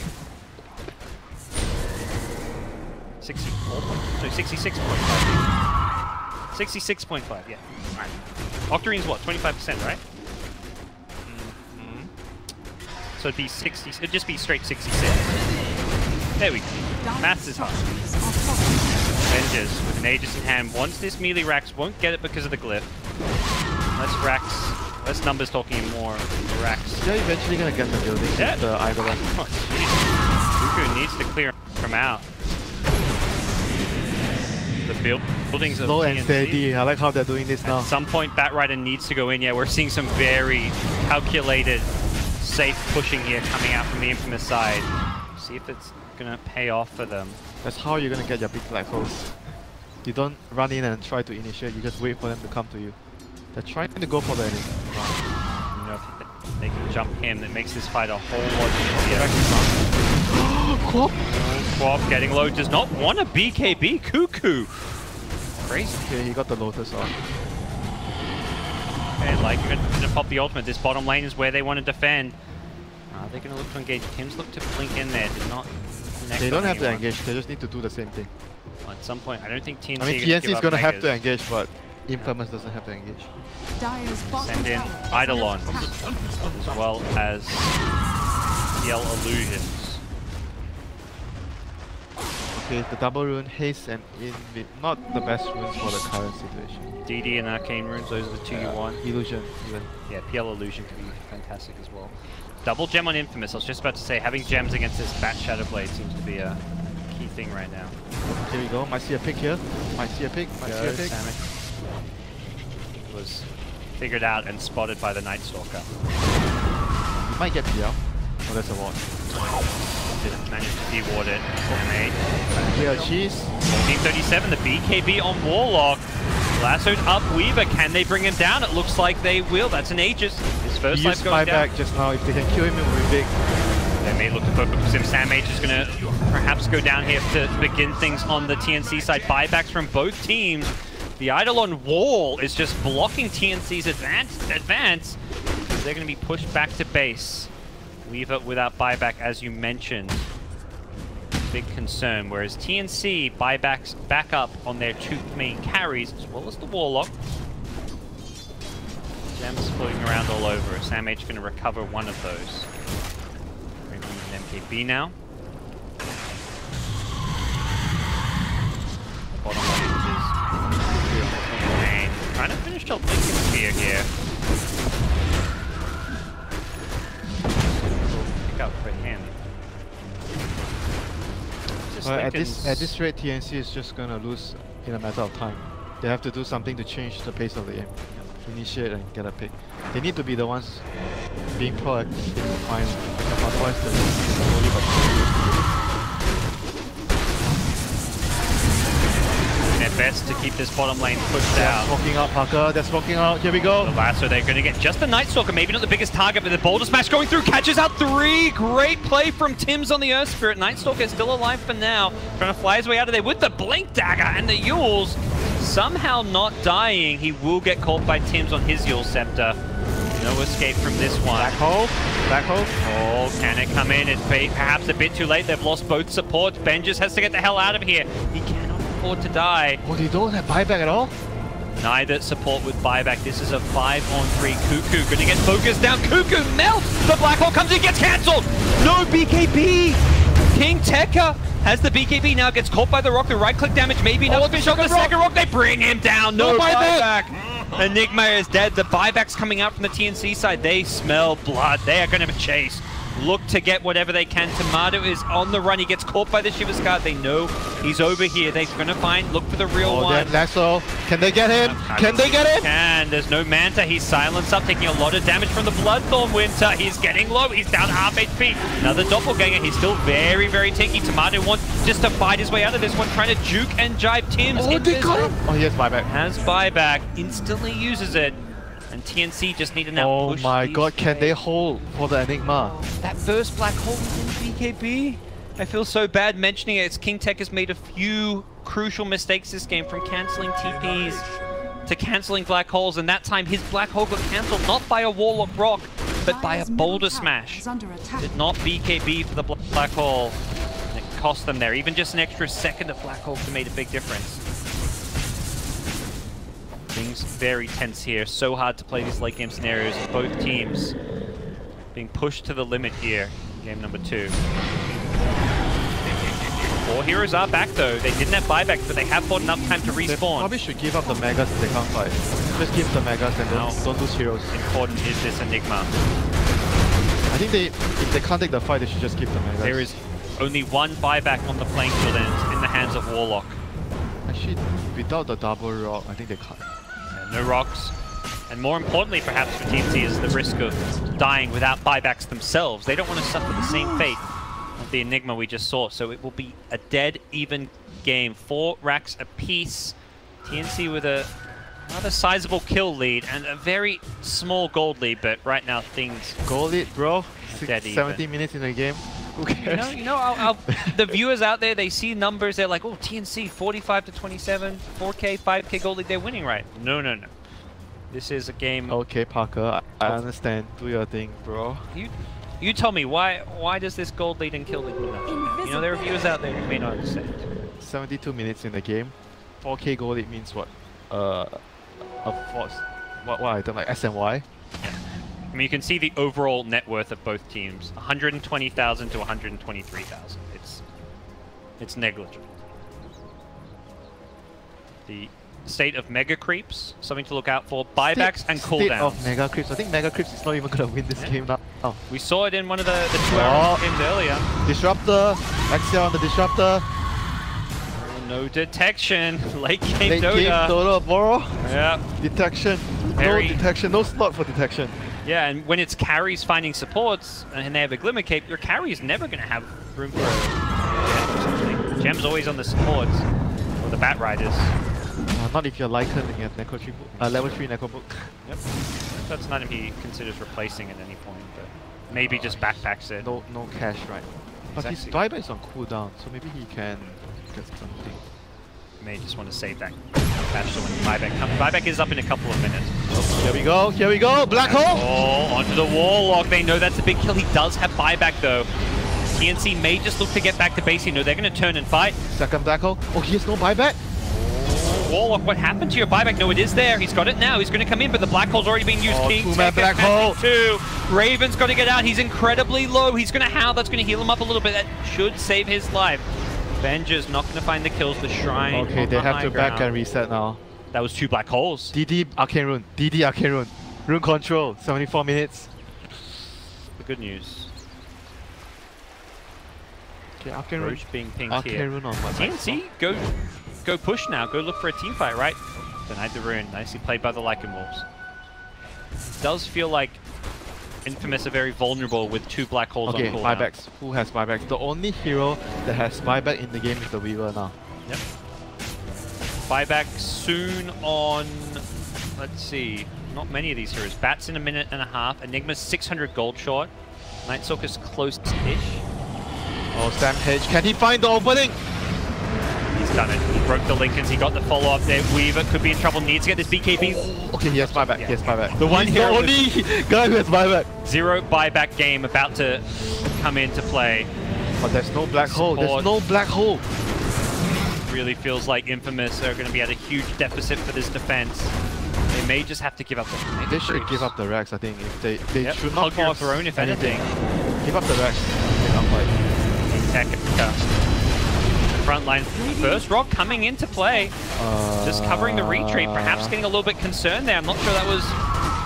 64. No, 66.5. 66.5. Yeah. Alright. Octarian's what? 25%, right? So it'd be 60. It'd just be straight 66. There we go. Maths is hard. Avengers with an Aegis in hand. Once this melee racks won't get it because of the glyph. Less numbers talking more racks. They're eventually gonna get the building. Yeah. The Eidolon. Oh, jeez. Cuckoo needs to clear him out. The buildings of Slow and TNC. steady. I like how they're doing this now. At some point, Batrider needs to go in. Yeah, we're seeing some very calculated, safe pushing here coming out from the Infamous side. See if it's gonna pay off for them. That's how you're gonna get your big black holes. You don't run in and try to initiate, you just wait for them to come to you. They're trying to go for the enemy. You know, if they can jump him, that makes this fight a whole lot easier. Quap! Quap getting low, does not want a BKB. Cuckoo! Crazy. Okay, he got the Lotus off. And like, you're gonna pop the ultimate. This bottom lane is where they want to defend. They're gonna look to engage. Tim's look to blink in there, did not connect. They don't have to anyone. engage, they just need to do the same thing. Well, at some point, I don't think TNC I mean, give TNC is up gonna have Megas. to engage, but Infamous doesn't have to engage. Dire's bottom Send in tower is Eidolon, under attack. as well as Yell Illusions. Okay, the double rune, haste and invid. Not the best runes for the current situation. DD and Arcane Runes, those are the two you want. Illusion, even. Yeah, PL Illusion could be fantastic as well. Double gem on Infamous. I was just about to say, having gems against this Bat Shadow Blade seems to be a key thing right now. Here we go, might see a pick here. Might see a pick, might see a pick. It was figured out and spotted by the Night Stalker. You might get PL. Oh, that's a ward. Didn't manage to de-ward it. Sammy. Clear cheese. 1437, the BKB on Warlock. Lassoed up Weaver. Can they bring him down? It looks like they will. That's an Aegis. His first He life used goes down. buyback just now. If they can kill him, it will be big. They may look to focus him. Sam H is going to perhaps go down here to begin things on the TNC side. Buybacks from both teams. The Eidolon wall is just blocking TNC's advance. They're going to be pushed back to base. Weaver without buyback, as you mentioned. Big concern. Whereas TNC buybacks back up on their two main carries, as well as the Warlock. Gems floating around all over. Sam H going to recover one of those. Bring in an MKB now. Bottom lane is trying to finish up Lincoln Spear here. Pick up for him. At this rate, TNC is just gonna lose in a matter of time. They have to do something to change the pace of the game. Initiate and get a pick. They need to be the ones being proactive to find otherwise they're slowly but doing their best to keep this bottom lane pushed out. Smoking out, Parker. They're smoking out. Here we go. The lasso, they're going to get just the Night Stalker, maybe not the biggest target, but the Boulder Smash going through, catches out 3. Great play from Tim's on the Earth Spirit. Night Stalker is still alive for now, trying to fly his way out of there with the Blink Dagger and the Yules. Somehow not dying. He will get caught by Tim's on his Yule Scepter. No escape from this one. Black hole. Black hole. Oh, can it come in? It's perhaps a bit too late. They've lost both supports. Ben just has to get the hell out of here. He cannot afford to die. Oh, they don't have buyback at all? Neither support with buyback. This is a 5-on-3. Cuckoo gonna get focused down. Cuckoo melts! The Black Hole comes in, gets cancelled! No BKB! King Tekka has the BKB now, gets caught by the rock. The right click damage, maybe enough to finish off the second rock. They bring him down. No buyback! Enigma is dead. The buyback's coming out from the TNC side. They smell blood. They are gonna chase. Look to get whatever they can. Tomato is on the run. He gets caught by the Shiver's Guard. They know he's over here. They're going to look for the real one. Lasso. Can they get him? Can they get him? Can. There's no Manta. He's silenced up, taking a lot of damage from the Bloodthorn Winter. He's getting low. He's down to half HP. Another Doppelganger. He's still very, very tinky. Tomato wants just to fight his way out of this one, trying to juke and jibe Tim's. Oh, they got him. Oh, he has buyback. Has buyback. Instantly uses it. And TNC just need to now push. Oh my god, can they hold for the Enigma? That first Black Hole in BKB? I feel so bad mentioning it. King Tech has made a few crucial mistakes this game, from cancelling TPs to cancelling Black Holes, and that time his Black Hole got cancelled not by a Warlock Rock, but by a Boulder Smash. Did not BKB for the Black Hole. And it cost them there. Even just an extra second of Black Hole could have made a big difference. Things very tense here. So hard to play these late game scenarios. Both teams being pushed to the limit here. Game number 2. 4 heroes are back though. They didn't have buybacks, but they have bought enough time to respawn. They probably should give up the Megas if they can't fight. Just give the Megas and don't lose heroes. Important is this Enigma. I think if they can't take the fight, they should just give the Megas. There is only one buyback on the playing field, and it's in the hands of Warlock. Actually, without the double rock, I think they can't. No rocks, and more importantly perhaps for TNC is the risk of dying without buybacks themselves. They don't want to suffer the same fate of the Enigma we just saw, so it will be a dead even game. 4 racks apiece. TNC with a rather sizable kill lead and a very small gold lead, but right now things... Gold lead, bro? 70 minutes in the game? Who cares? You know, the viewers out there, they see numbers, they're like, oh, TNC 45 to 27, 4K, 5K gold lead, they're winning, right? No, no, no. This is a game... Okay, Parker, I understand. Do your thing, bro. You tell me, why does this gold lead and kill lead mean nothing? You know, there are viewers out there who may not understand. 72 minutes in the game. 4K gold lead means what? A force... What item? Like SNY? Yeah. I mean, you can see the overall net worth of both teams, 120,000 to 123,000. It's negligible. The state of mega creeps, something to look out for. Buybacks and cooldowns. State of mega creeps. I think mega creeps is not even going to win this game now. Oh. We saw it in one of the 2-hour games earlier. Disruptor. Axion on the Disruptor. No detection. Late game Late Dota. game Dota, bro. Yeah. Detection. No detection. No slot for detection. Yeah, and when it's carries finding supports and they have a Glimmer Cape, your carry is never going to have room for a gem or something. The gem's always on the supports or the Bat Riders. Not if you're Lycan and you have Necro 3 level 3 Necro Book. Yep. That's not him he considers replacing at any point, but maybe just backpacks it. No cash, right? But his buyback is on cooldown, so maybe he can get something. May just want to save that cash so when buyback comes. Buyback is up in a couple of minutes. Oh, here we go, Black Hole! Oh, onto the Warlock. They know that's a big kill. He does have buyback though. TNC may just look to get back to base. You know they're going to turn and fight. Second Black Hole. Oh, he has no buyback? Warlock, what happened to your buyback? No, it is there. He's got it now. He's going to come in, but the black hole's already been used. King, two-man black hole. Two. Raven's got to get out. He's incredibly low. He's going to howl. That's going to heal him up a little bit. That should save his life. Venger's not going to find the kills. The shrine. Okay, they have to back and reset now. That was 2 black holes. DD Arcane Rune. DD Arcane Rune. Rune control. 74 minutes. The good news. Okay, Arcane Rune. Roach being pinged Arcane here. Rune on what? TNC, go push now. Go look for a team fight, right? Denied the rune. Nicely played by the Lycan Wolves. Does feel like Infamous are very vulnerable with 2 black holes on cooldown. Okay, buybacks. Who has buybacks? The only hero that has buyback in the game is the Weaver now. Yep. Buyback soon on, let's see, not many of these heroes. Bat's in 1.5 minutes. Enigma's 600 gold short. Nightstalker's close-ish. Oh, Sam Hedge. Can he find the opening? He's done it. He broke the Lincolns. He got the follow-up there. Weaver could be in trouble. Needs to get this BKB. Okay, he has buyback. Yeah. He has buyback. The one hero the only guy who has buyback. 0 buyback game about to come into play. But there's no black hole. There's no black hole. Really feels like Infamous are going to be at a huge deficit for this defense. They may just have to give up the Mega They should Creeps. give up the Rex, I think. If they should not Hug your force throne, if anything. Give up the Rex. They can't fight. Tekka. Front line. First rock coming into play. Just covering the retreat. Perhaps getting a little bit concerned there. I'm not sure that was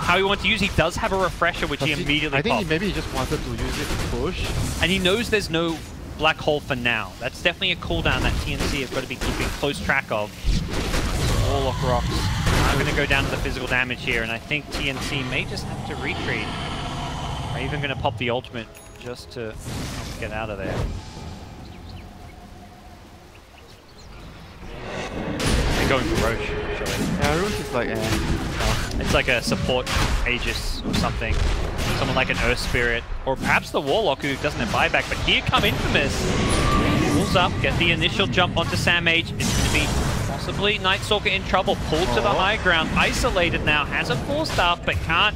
how he wanted to use. He does have a refresher, which he immediately I think popped. maybe he just wanted to use it to push. And he knows there's no black hole for now. That's definitely a cooldown that TNC have got to be keeping close track of. Warlock rocks are going to go down to the physical damage here, and I think TNC may just have to retreat. Are even going to pop the ultimate just to get out of there. They're going for Roche, actually. Yeah, Roche is like, It's like a support Aegis or something. Someone like an Earth Spirit, or perhaps the Warlock who doesn't have buyback, but here come Infamous. Pulls up, get the initial jump onto Sam H. It's going to be possibly Nightstalker in trouble, pulled to the high ground, isolated now, has a 4-staff, but can't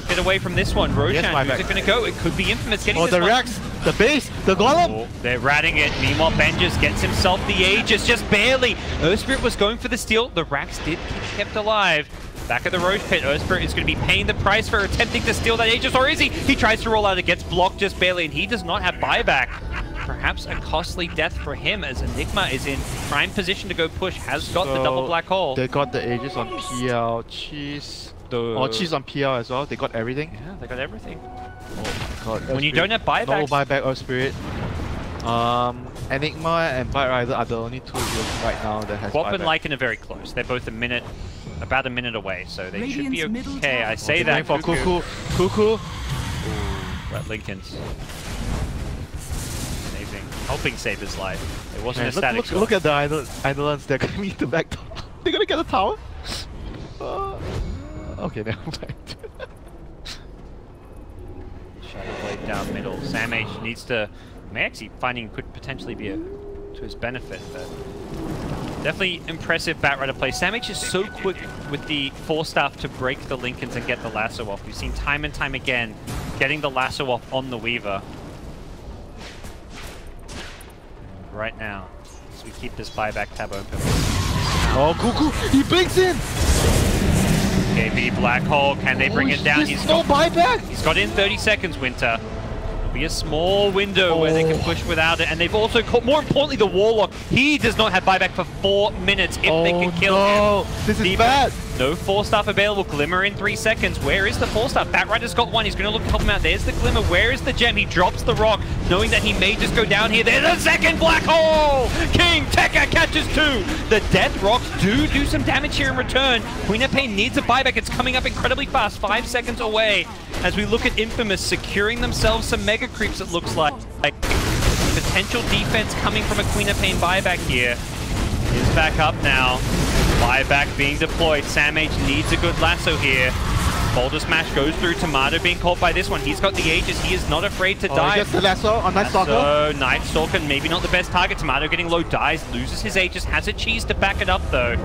get away from this one. Roshan, who's it going to go? It could be Infamous getting this the one. Rex, the base, the Golem! Oh, they're ratting it. Meanwhile, Benjus gets himself the Aegis, just barely. Earth Spirit was going for the steal. The Rax did keep kept alive. Back at the Roach Pit, Earth Spirit is going to be paying the price for attempting to steal that Aegis, or is he? He tries to roll out, it gets blocked just barely, and he does not have buyback. Perhaps a costly death for him, as Enigma is in prime position to go push, has got the double black hole. They got the Aegis on PL, Cheese. Cheese on PL as well. They got everything. Yeah, they got everything. Oh my god. When you don't have buyback. No buyback Earth Spirit. Enigma and Bite Rider are the only 2 heroes right now that has Quap buyback. and Lycan are very close. They're both about a minute away, so they should be Radiant's middle okay. tower. I say that. For Cuckoo. Rat Lincoln's helping save his life. It wasn't a static shot. Look at the Eidolons. They're gonna meet the back tower. They're gonna get a tower. Okay, never mind. Shadow Blade down middle. Sam H needs to. Actually finding could potentially be to his benefit, but definitely impressive Batrider play. Sam H is so quick with the 4-staff to break the Lincolns and get the lasso off. We've seen time and time again getting the lasso off on the Weaver. Right now, as we keep this buyback tab open. Oh, Cuckoo! He breaks in! KB Black Hole, can they bring it down? He's no buyback! He's got in 30 seconds, Winter. It'll be a small window where they can push without it, and they've also caught, more importantly, the Warlock. He does not have buyback for 4 minutes if they can kill him. This is bad! No 4-staff available. Glimmer in 3 seconds. Where is the 4-staff? Batrider's got 1. He's going to look to help him out. There's the Glimmer. Where is the gem? He drops the rock, knowing that he may just go down here. There's a second black hole! King Tekka catches 2. The death rocks do some damage here in return. Queen of Pain needs a buyback. It's coming up incredibly fast. 5 seconds away. As we look at Infamous securing themselves some mega creeps, it looks like. Potential defense coming from a Queen of Pain buyback here. Is back up now. Buyback being deployed. Sam H needs a good lasso here. Boulder Smash goes through. Tomato being caught by this one. He's got the Aegis. He is not afraid to die. He gets the lasso on Nightstalker. So Nightstalker, maybe not the best target. Tomato getting low, dies, loses his Aegis. Has a cheese to back it up though.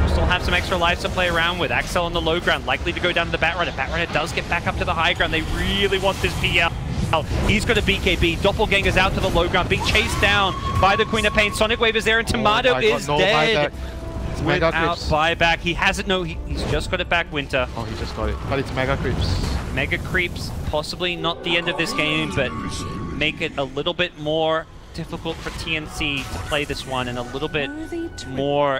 Still have some extra lives to play around with. Axel on the low ground, likely to go down to the Batrider. Batrider does get back up to the high ground. They really want this PL. He's got a BKB. Doppelganger's out to the low ground, being chased down by the Queen of Pain. Sonic Wave is there, and Tomato is dead. Mega without creeps. buyback. He hasn't, no, he's just got it back, Winter. Oh, he just got it. But it's mega creeps. Mega creeps, possibly not the end of this game, but make it a little bit more difficult for TNC to play this one and a little bit more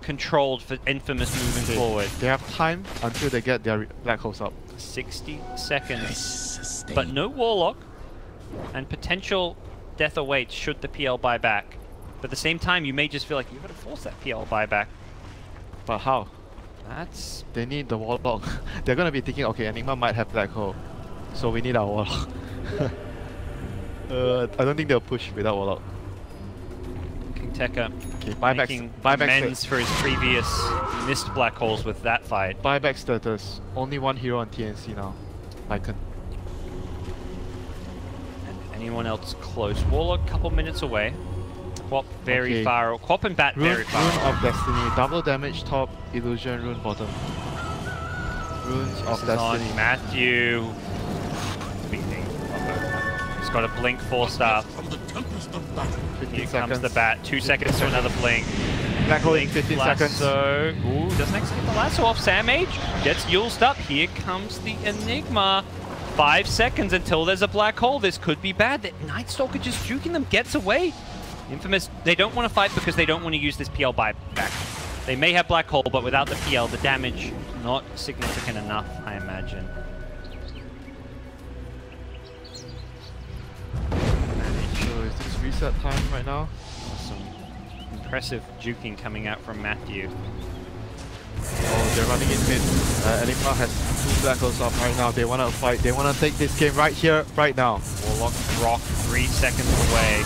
controlled for Infamous moving forward. They have time until they get their black holes up. 60 seconds, but no Warlock, and potential death awaits should the PL buy back. But at the same time, you may just feel like you've got to force that PL buyback. But how? That's... They need the Warlock. They're gonna be thinking, okay, Enigma might have black hole, so we need our Warlock. I don't think they'll push without Warlock. King Tekka Okay, making amends for his previous missed black holes with that fight. Buyback status. Only one hero on TNC now. Lycan. And anyone else close? Warlock, couple minutes away. Quap very Okay. far. Quap and Bat very far. Rune of Destiny. Double damage top, illusion, rune bottom. Runes of This is on Destiny. Matthew. Beating. He's got a blink 4-star. From the tempest of battle. 15 Here seconds. comes the Bat. 2 seconds to another blink. Black hole in 15 seconds. Lasso. Ooh, doesn't actually get the lasso off. Samage gets Yulesed up. Here comes the Enigma. 5 seconds until there's a black hole. This could be bad. The Night Stalker just juking them, gets away. Infamous, they don't want to fight because they don't want to use this PL buyback. They may have black hole, but without the PL, the damage not significant enough, I imagine. So is this reset time right now? Some impressive juking coming out from Matthew. Oh, they're running in mid. Enigma has 2 black holes up right now. They want to fight. They want to take this game right here, right now. Warlock Rock 3 seconds away.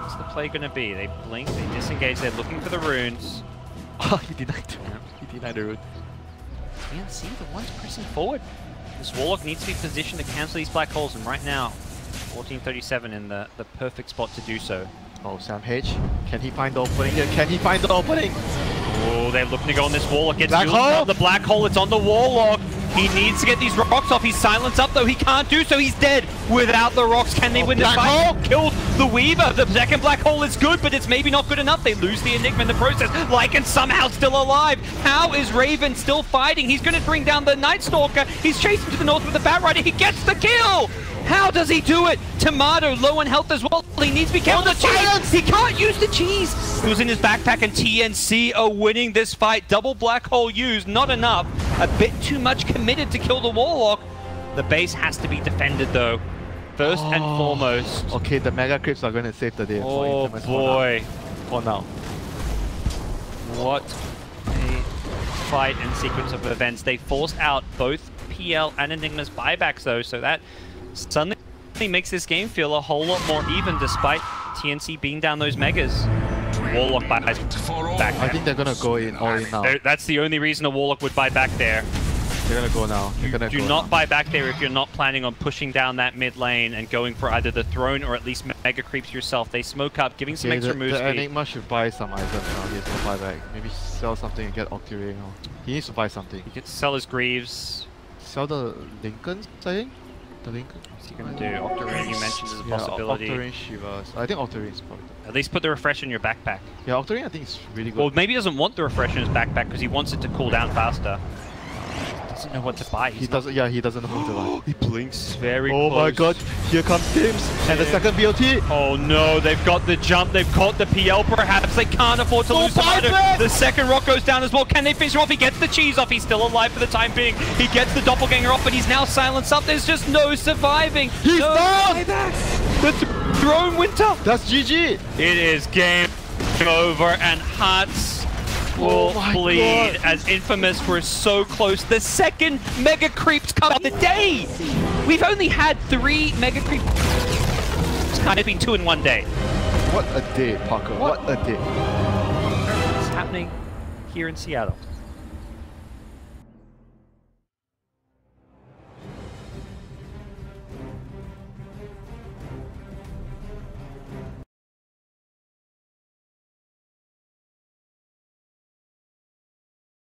What's the play going to be? They blink, they disengage, they're looking for the runes. Oh, he denied it. He denied the rune. TNC, the ones pressing forward. This Warlock needs to be positioned to cancel these black holes, and right now, 1437 in the perfect spot to do so. Oh, Sam H. Can he find the opening here? Can he find the opening? Oh, they're looking to go on this Warlock. Gets Black Jules hole? out the black hole. It's on the Warlock. He needs to get these rocks off. He's silenced up, though. He can't do so. He's dead without the rocks. Can they win this black fight? hole? Killed the Weaver. The second black hole is good, but it's maybe not good enough. They lose the Enigma in the process. Lycan somehow still alive. How is Raven still fighting? He's going to bring down the Night Stalker. He's chasing to the north with the Bat Rider. He gets the kill. How does he do it? Tomato low on health as well. He needs to be careful. The cheese! He can't use the cheese! It was in his backpack, and TNC are winning this fight. Double black hole used, not enough. A bit too much committed to kill the Warlock. The base has to be defended though. First and foremost. Okay, the Mega Crypts are going to save the day. Oh for Infamous boy. For now. What a fight and sequence of events. They forced out both PL and Enigma's buybacks though, so that suddenly makes this game feel a whole lot more even despite TNC being down those megas. Warlock buys back. I think they're going to go in all in now. That's the only reason a Warlock would buy back there. They're going to go now. They're gonna Do go not now. buy back there if you're not planning on pushing down that mid lane and going for either the throne or at least mega creeps yourself. They smoke up, giving some Okay, extra the move speed. Enigma should buy some items now. He has no buyback. Maybe sell something and get Octary. He needs to buy something. He gets to sell his Greaves. Sell the Lincolns, I think? The Lincoln? What's he going to do? Octarine you mentioned as a Yeah, possibility. Octarine, Shivas. I think Octarine is probably... At least put the refresh in your backpack. Yeah, Octarine I think is really good. Well, maybe he doesn't want the refresh in his backpack because he wants it to cool down faster. Doesn't know what to buy. he doesn't. Yeah, he doesn't know who to buy. He blinks very Oh close. my god! Here comes Tims and the second BOT. Oh no! They've got the jump. They've caught the PL. Perhaps they can't afford to lose buyback! Tomato. The second rock goes down as well. Can they finish him off? He gets the cheese off. He's still alive for the time being. He gets the doppelganger off, but he's now silenced up. There's just no surviving. He's no down! buyback. The drone Winter. That's GG. It is game over, and hearts will Oh my bleed God. as Infamous were so close. The second Mega Creeps come of the day! We've only had 3 Mega Creeps. It's kind of been 2 in one day. What a day, Parker. What a day. What's happening here in Seattle?